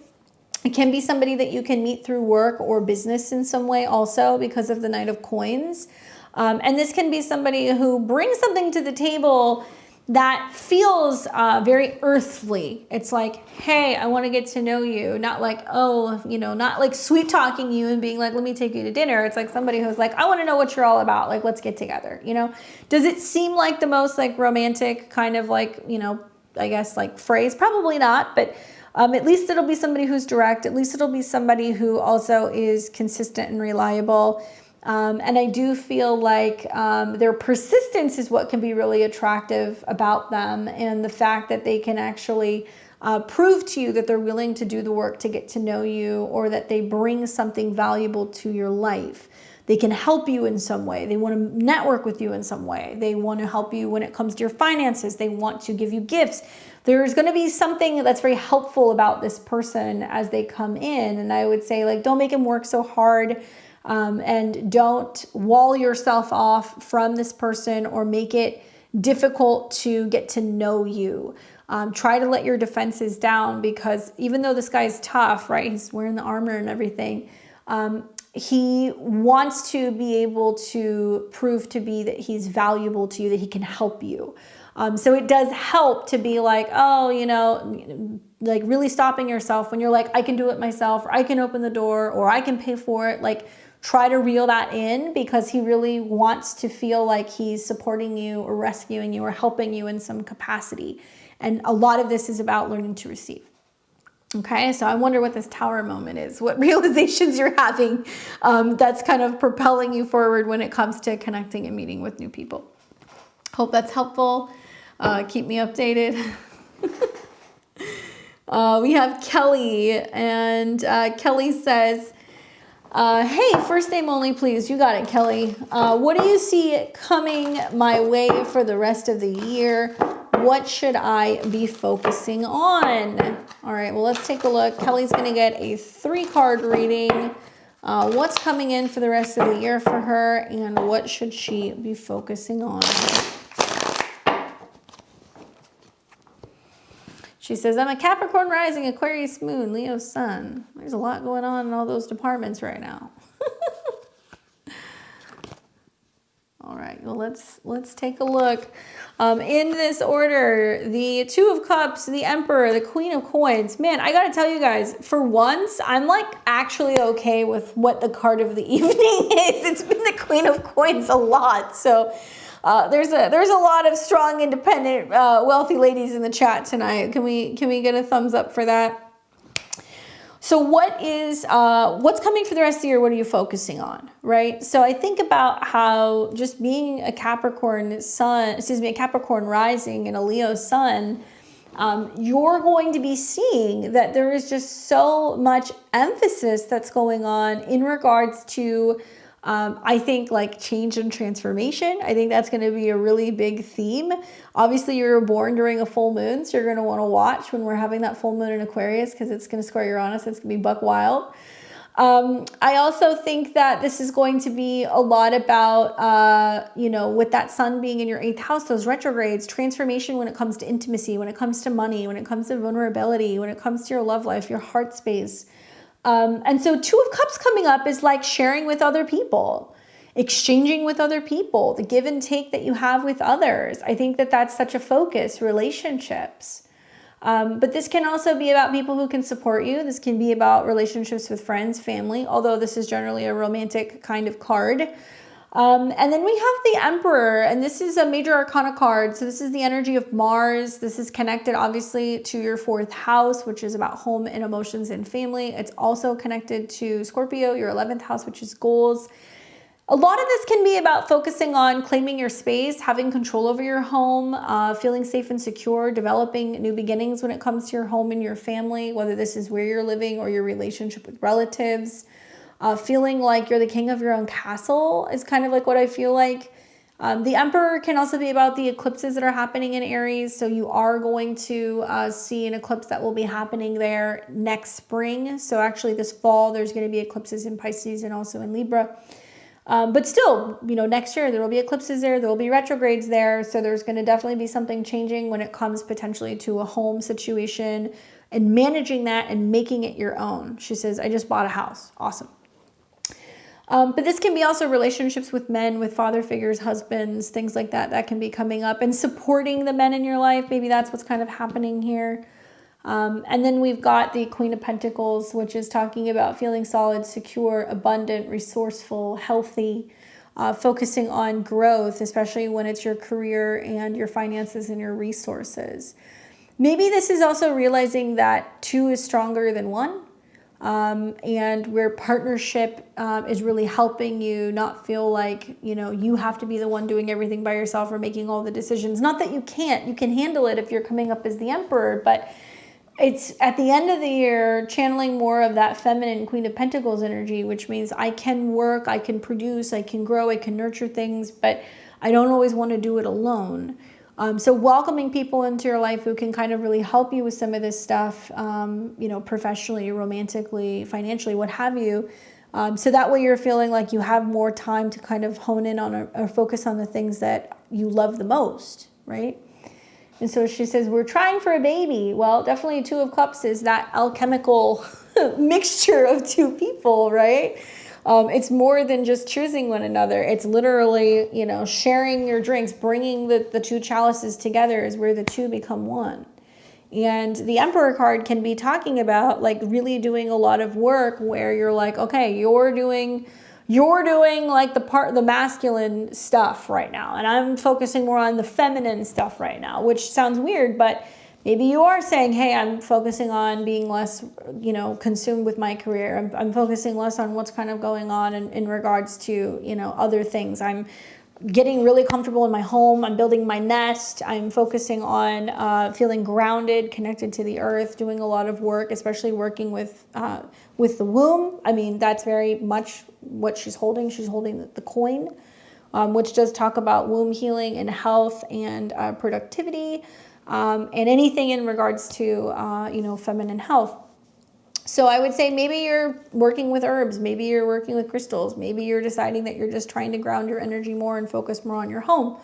Speaker 2: It can be somebody that you can meet through work or business in some way also, because of the Knight of Coins. And this can be somebody who brings something to the table that feels very earthly. It's like, hey, I want to get to know you. Not like, oh, you know, not like sweet talking you and being like, let me take you to dinner. It's like somebody who's like, I want to know what you're all about. Like, let's get together, you know? Does it seem like the most like romantic kind of like, you know, I guess like phrase? Probably not, but at least it'll be somebody who's direct. At least it'll be somebody who also is consistent and reliable. And I do feel like their persistence is what can be really attractive about them, and the fact that they can actually prove to you that they're willing to do the work to get to know you, or that they bring something valuable to your life. They can help you in some way. They want to network with you in some way. They want to help you when it comes to your finances. They want to give you gifts. There's going to be something that's very helpful about this person as they come in. And I would say, like, don't make them work so hard, and don't wall yourself off from this person or make it difficult to get to know you. Try to let your defenses down, because even though this guy's tough, right? He's wearing the armor and everything. He wants to be able to prove to be that he's valuable to you, that he can help you. So it does help to be like, oh, you know, like really stopping yourself when you're like, I can do it myself, or I can open the door, or I can pay for it. Like, try to reel that in, because he really wants to feel like he's supporting you or rescuing you or helping you in some capacity. And a lot of this is about learning to receive. Okay, so I wonder what this Tower moment is, what realizations you're having that's kind of propelling you forward when it comes to connecting and meeting with new people. Hope that's helpful. Keep me updated. We have Kelly, and Kelly says, hey, first name only, please. You got it, Kelly. What do you see coming my way for the rest of the year? What should I be focusing on? All right, well, let's take a look. Kelly's going to get a 3-card reading. What's coming in for the rest of the year for her, and what should she be focusing on? She says, I'm a Capricorn rising, Aquarius moon, Leo sun. There's a lot going on in all those departments right now. All right, well, let's take a look. In this order, the 2 of Cups, the Emperor, the Queen of Coins. Man, I gotta tell you guys, for once, I'm like actually okay with what the card of the evening is. It's been the Queen of Coins a lot, so there's a lot of strong, independent, wealthy ladies in the chat tonight. Can we get a thumbs up for that? So what's coming for the rest of the year? What are you focusing on, right? So I think about how just being a Capricorn a Capricorn rising and a Leo sun, you're going to be seeing that there is just so much emphasis that's going on in regards to I think like change and transformation. I think that's going to be a really big theme. Obviously, you were born during a full moon, so you're going to want to watch when we're having that full moon in Aquarius because it's going to square Uranus. It's going to be buck wild. I also think that this is going to be a lot about, with that sun being in your 8th house, those retrogrades, transformation when it comes to intimacy, when it comes to money, when it comes to vulnerability, when it comes to your love life, your heart space. And so 2 of Cups coming up is like sharing with other people, exchanging with other people, the give and take that you have with others. I think that that's such a focus, relationships. But this can also be about people who can support you. This can be about relationships with friends, family, although this is generally a romantic kind of card. And then we have the Emperor, and this is a major arcana card. So this is the energy of Mars. This is connected obviously to your 4th house, which is about home and emotions and family. It's also connected to Scorpio, your 11th house, which is goals. A lot of this can be about focusing on claiming your space, having control over your home, feeling safe and secure, developing new beginnings when it comes to your home and your family, whether this is where you're living or your relationship with relatives. Feeling like you're the king of your own castle is kind of like what I feel like. The Emperor can also be about the eclipses that are happening in Aries. So you are going to see an eclipse that will be happening there next spring. So actually this fall, there's going to be eclipses in Pisces and also in Libra. But still, next year there will be eclipses there. There will be retrogrades there. So there's going to definitely be something changing when it comes potentially to a home situation and managing that and making it your own. She says, I just bought a house. Awesome. But this can be also relationships with men, with father figures, husbands, things like that, that can be coming up, and supporting the men in your life. Maybe that's what's kind of happening here. And then we've got the Queen of Pentacles, which is talking about feeling solid, secure, abundant, resourceful, healthy, focusing on growth, especially when it's your career and your finances and your resources. Maybe this is also realizing that 2 is stronger than 1. And where partnership is really helping you not feel like, you have to be the one doing everything by yourself or making all the decisions. Not that you can't. You can handle it if you're coming up as the Emperor, but it's at the end of the year channeling more of that feminine Queen of Pentacles energy, which means I can work, I can produce, I can grow, I can nurture things, but I don't always want to do it alone. So welcoming people into your life who can kind of really help you with some of this stuff, professionally, romantically, financially, what have you. So that way you're feeling like you have more time to kind of hone in on or focus on the things that you love the most, right? And so she says, we're trying for a baby. Well, definitely 2 of Cups is that alchemical mixture of 2 people, right? It's more than just choosing one another. It's literally, sharing your drinks, bringing the 2 chalices together is where the 2 become 1. And the Emperor card can be talking about like really doing a lot of work where you're like, okay, you're doing like the masculine stuff right now. And I'm focusing more on the feminine stuff right now, which sounds weird, but Maybe you are saying, hey, I'm focusing on being less, consumed with my career. I'm focusing less on what's kind of going on in regards to, other things. I'm getting really comfortable in my home. I'm building my nest. I'm focusing on feeling grounded, connected to the earth, doing a lot of work, especially working with the womb. I mean, that's very much what she's holding. She's holding the coin, which does talk about womb healing and health and productivity, and anything in regards to, feminine health. So I would say maybe you're working with herbs, maybe you're working with crystals, maybe you're deciding that you're just trying to ground your energy more and focus more on your home.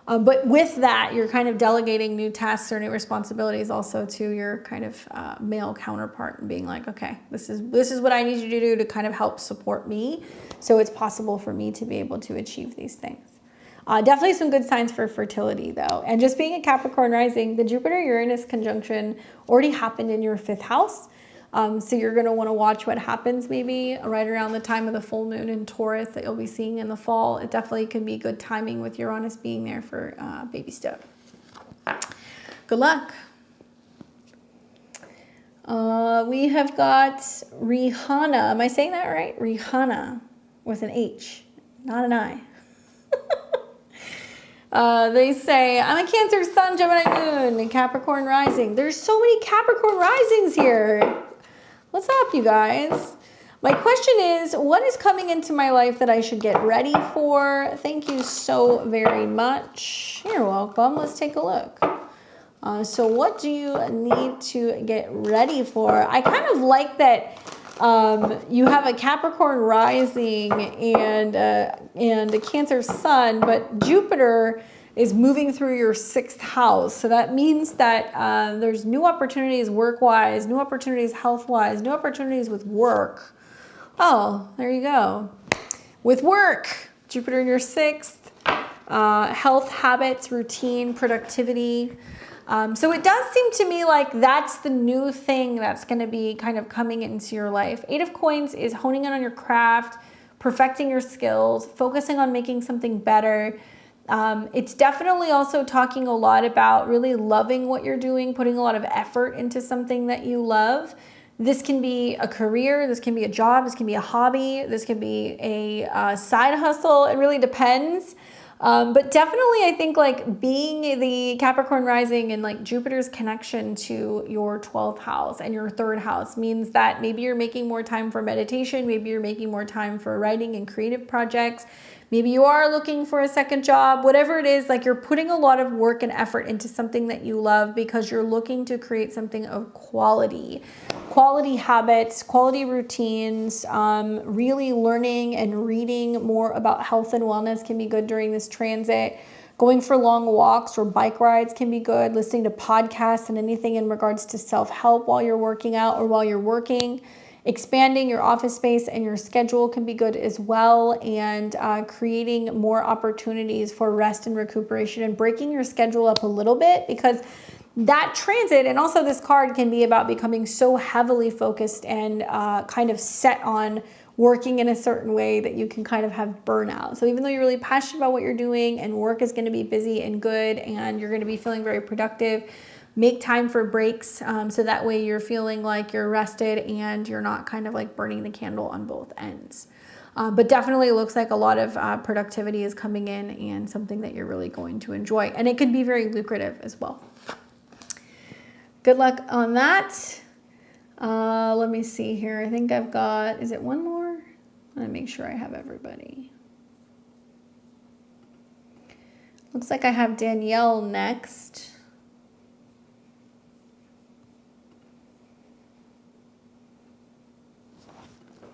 Speaker 2: But with that, you're kind of delegating new tasks or new responsibilities also to your kind of male counterpart and being like, okay, this is what I need you to do to kind of help support me, so it's possible for me to be able to achieve these things. Definitely some good signs for fertility though. And just being a Capricorn rising, the Jupiter-Uranus conjunction already happened in your 5th house. So you're going to want to watch what happens maybe right around the time of the full moon in Taurus that you'll be seeing in the fall. It definitely can be good timing with Uranus being there for baby step. Good luck. We have got Reihana. Am I saying that right? Reihana with an H, not an I. They say, I'm a Cancer sun, Gemini moon, and Capricorn rising. There's so many Capricorn risings here. What's up, you guys? My question is, what is coming into my life that I should get ready for? Thank you so very much. You're welcome. Let's take a look. So what do you need to get ready for? I kind of like that you have a Capricorn rising and a Cancer sun, but Jupiter is moving through your 6th house. So that means that there's new opportunities work-wise, new opportunities health-wise, new opportunities with work. Oh, there you go. With work, Jupiter in your 6th, health, habits, routine, productivity. So it does seem to me like that's the new thing that's going to be kind of coming into your life. 8 of Coins is honing in on your craft, perfecting your skills, focusing on making something better. It's definitely also talking a lot about really loving what you're doing, putting a lot of effort into something that you love. This can be a career, this can be a job, this can be a hobby, this can be a side hustle. It really depends. But definitely I think like being the Capricorn rising and like Jupiter's connection to your 12th house and your 3rd house means that maybe you're making more time for meditation, maybe you're making more time for writing and creative projects. Maybe you are looking for a second job, whatever it is, like you're putting a lot of work and effort into something that you love because you're looking to create something of quality habits, quality routines, really learning and reading more about health and wellness can be good during this transit. Going for long walks or bike rides can be good. Listening to podcasts and anything in regards to self-help while you're working out or while you're working. Expanding your office space and your schedule can be good as well, and creating more opportunities for rest and recuperation and breaking your schedule up a little bit, because that transit and also this card can be about becoming so heavily focused and kind of set on working in a certain way that you can kind of have burnout. So even though you're really passionate about what you're doing and work is going to be busy and good and you're going to be feeling very productive, make time for breaks so that way you're feeling like you're rested and you're not kind of like burning the candle on both ends. But definitely it looks like a lot of productivity is coming in and something that you're really going to enjoy. And it can be very lucrative as well. Good luck on that. Let me see here. I think I've got, is it one more? Let me make sure I have everybody. Looks like I have Danielle next.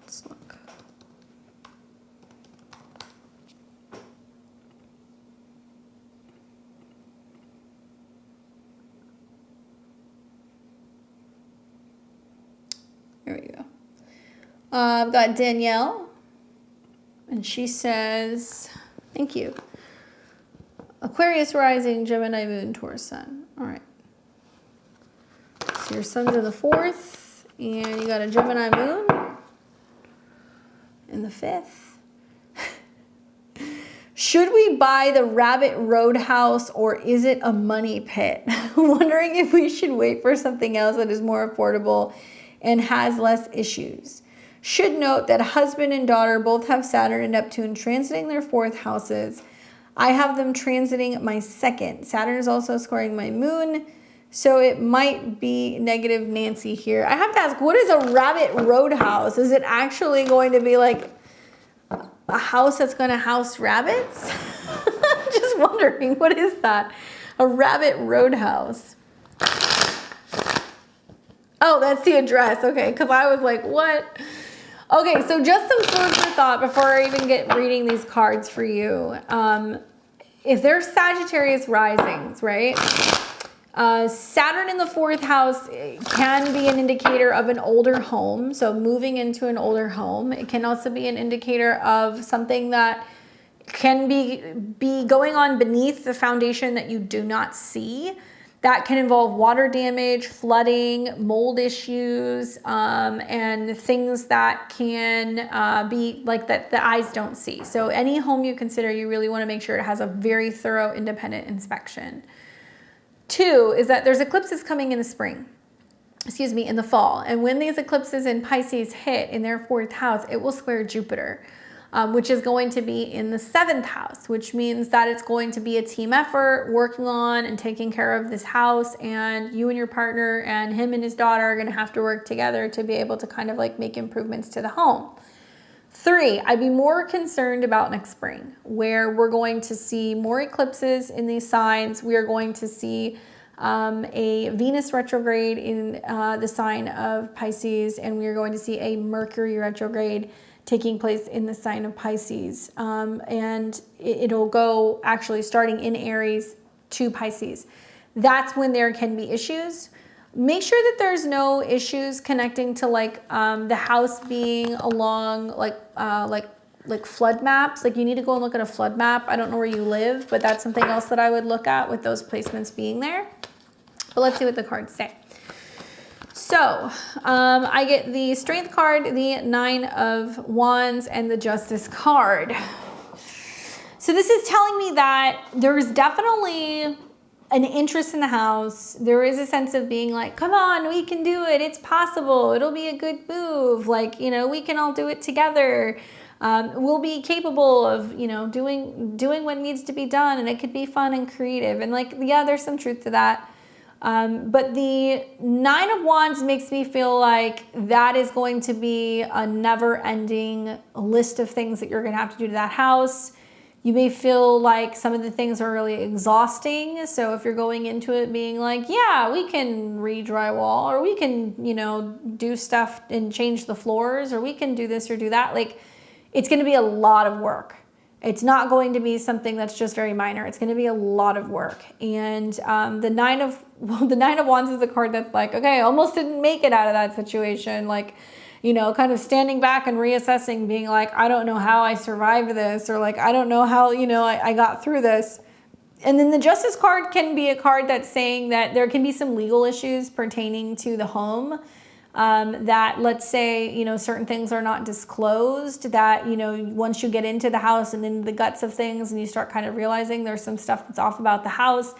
Speaker 2: Let's look. There we go. I've got Danielle, and she says, thank you. Aquarius rising, Gemini moon, Taurus sun. All right. So your sun's in the 4th, and you got a Gemini moon in the 5th. Should we buy the Rabbit Roadhouse or is it a money pit? Wondering if we should wait for something else that is more affordable and has less issues. Should note that husband and daughter both have Saturn and Neptune transiting their 4th houses. I have them transiting my 2nd. Saturn is also squaring my moon, so it might be negative Nancy here. I have to ask, what is a Rabbit Roadhouse? Is it actually going to be like a house that's going to house rabbits? Just wondering, what is that? A Rabbit Roadhouse. Oh, that's the address. Okay, because I was like, what? Okay, so just some food for thought before I even get reading these cards for you. If there's Sagittarius risings, right? Saturn in the 4th house can be an indicator of an older home. So moving into an older home. It can also be an indicator of something that can be going on beneath the foundation that you do not see. That can involve water damage, flooding, mold issues, and things that can be like that the eyes don't see. So any home you consider, you really want to make sure it has a very thorough independent inspection. 2 is that there's eclipses coming in the spring, in the fall. And when these eclipses in Pisces hit in their 4th house, it will square Jupiter, which is going to be in the 7th house, which means that it's going to be a team effort working on and taking care of this house. And you and your partner and him and his daughter are going to have to work together to be able to kind of like make improvements to the home. 3, I'd be more concerned about next spring, where we're going to see more eclipses in these signs. We are going to see a Venus retrograde in the sign of Pisces, and we are going to see a Mercury retrograde taking place in the sign of Pisces. And it'll go actually starting in Aries to Pisces. That's when there can be issues. Make sure that there's no issues connecting to like the house being along like flood maps. Like you need to go and look at a flood map. I don't know where you live, but that's something else that I would look at with those placements being there. But let's see what the cards say. So I get the Strength card, the 9 of Wands, and the Justice card. So this is telling me that there's definitely an interest in the house. There is a sense of being like, come on, we can do it. It's possible. It'll be a good move. Like, you know, we can all do it together. We'll be capable of, you know, doing what needs to be done. And it could be fun and creative. And like, yeah, there's some truth to that. But the 9 of Wands makes me feel like that is going to be a never-ending list of things that you're going to have to do to that house. You may feel like some of the things are really exhausting. So if you're going into it being like, yeah, we can re-drywall, or we can, you know, do stuff and change the floors, or we can do this or do that. Like, it's going to be a lot of work. It's not going to be something that's just very minor. It's going to be a lot of work. And the 9 of Wands is a card that's like, okay, I almost didn't make it out of that situation. Like, you know, kind of standing back and reassessing, being like, I don't know how I survived this, or like, I don't know how, you know, I got through this. And then the Justice card can be a card that's saying that there can be some legal issues pertaining to the home. That, let's say, you know, certain things are not disclosed, that, you know, once you get into the house and into the guts of things and you start kind of realizing there's some stuff that's off about the house,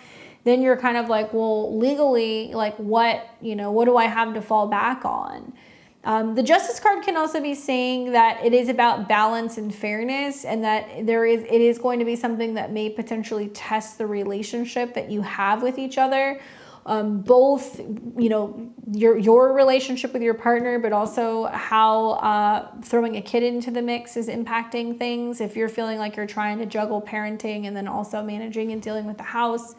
Speaker 2: then you're kind of like, well, legally, like what do I have to fall back on? The Justice card can also be saying that it is about balance and fairness, and that it is going to be something that may potentially test the relationship that you have with each other. Both, you know, your relationship with your partner, but also how throwing a kid into the mix is impacting things. If you're feeling like you're trying to juggle parenting and then also managing and dealing with the house.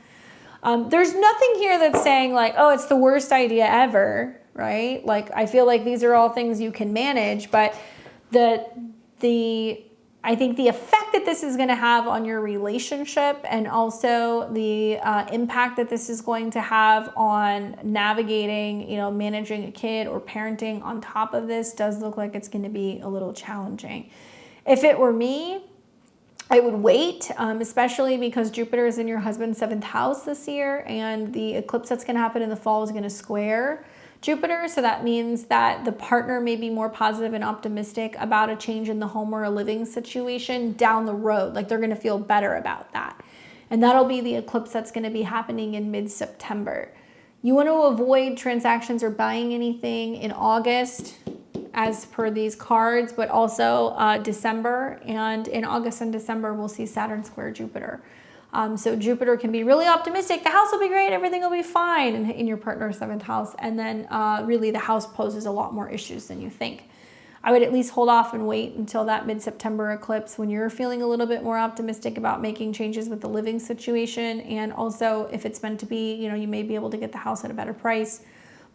Speaker 2: There's nothing here that's saying like, oh, it's the worst idea ever, right? Like, I feel like these are all things you can manage, but I think the effect that this is going to have on your relationship, and also the impact that this is going to have on navigating, you know, managing a kid or parenting on top of this, does look like it's going to be a little challenging. If it were me, I would wait, especially because Jupiter is in your husband's 7th house this year, and the eclipse that's going to happen in the fall is going to square Jupiter. So that means that the partner may be more positive and optimistic about a change in the home or a living situation down the road. Like they're going to feel better about that. And that'll be the eclipse that's going to be happening in mid-September. You want to avoid transactions or buying anything in August as per these cards, but also December. And in August and December, we'll see Saturn square Jupiter. So Jupiter can be really optimistic. The house will be great. Everything will be fine in your partner's 7th house. And then really the house poses a lot more issues than you think. I would at least hold off and wait until that mid-September eclipse when you're feeling a little bit more optimistic about making changes with the living situation. And also if it's meant to be, you know, you may be able to get the house at a better price.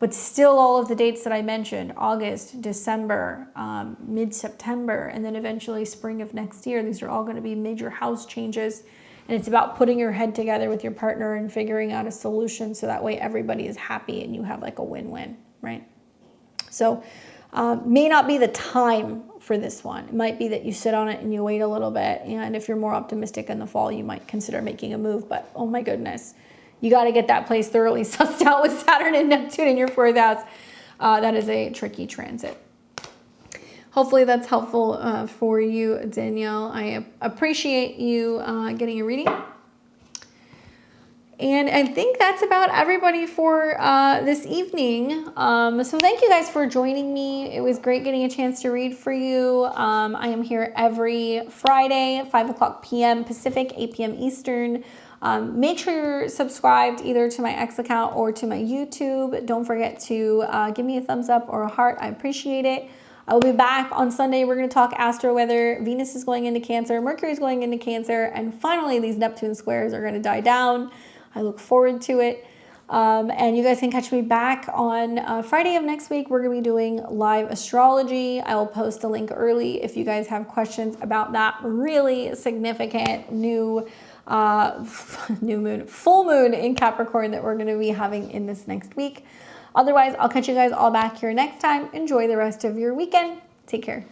Speaker 2: But still all of the dates that I mentioned, August, December, mid-September, and then eventually spring of next year, these are all going to be major house changes. And it's about putting your head together with your partner and figuring out a solution so that way everybody is happy and you have like a win-win, right? So may not be the time for this one. It might be that you sit on it and you wait a little bit. And if you're more optimistic in the fall, you might consider making a move. But oh my goodness, you got to get that place thoroughly sussed out with Saturn and Neptune in your 4th house. That is a tricky transit. Hopefully that's helpful for you, Danielle. I appreciate you getting a reading. And I think that's about everybody for this evening. So thank you guys for joining me. It was great getting a chance to read for you. I am here every Friday, 5 p.m. Pacific, 8 p.m. Eastern. Make sure you're subscribed either to my X account or to my YouTube. Don't forget to give me a thumbs up or a heart. I appreciate it. I will be back on Sunday. We're going to talk astro weather. Venus is going into Cancer. Mercury is going into Cancer. And finally, these Neptune squares are going to die down. I look forward to it. And you guys can catch me back on Friday of next week. We're going to be doing live astrology. I will post a link early if you guys have questions about that really significant new moon, full moon in Capricorn that we're going to be having in this next week. Otherwise, I'll catch you guys all back here next time. Enjoy the rest of your weekend. Take care.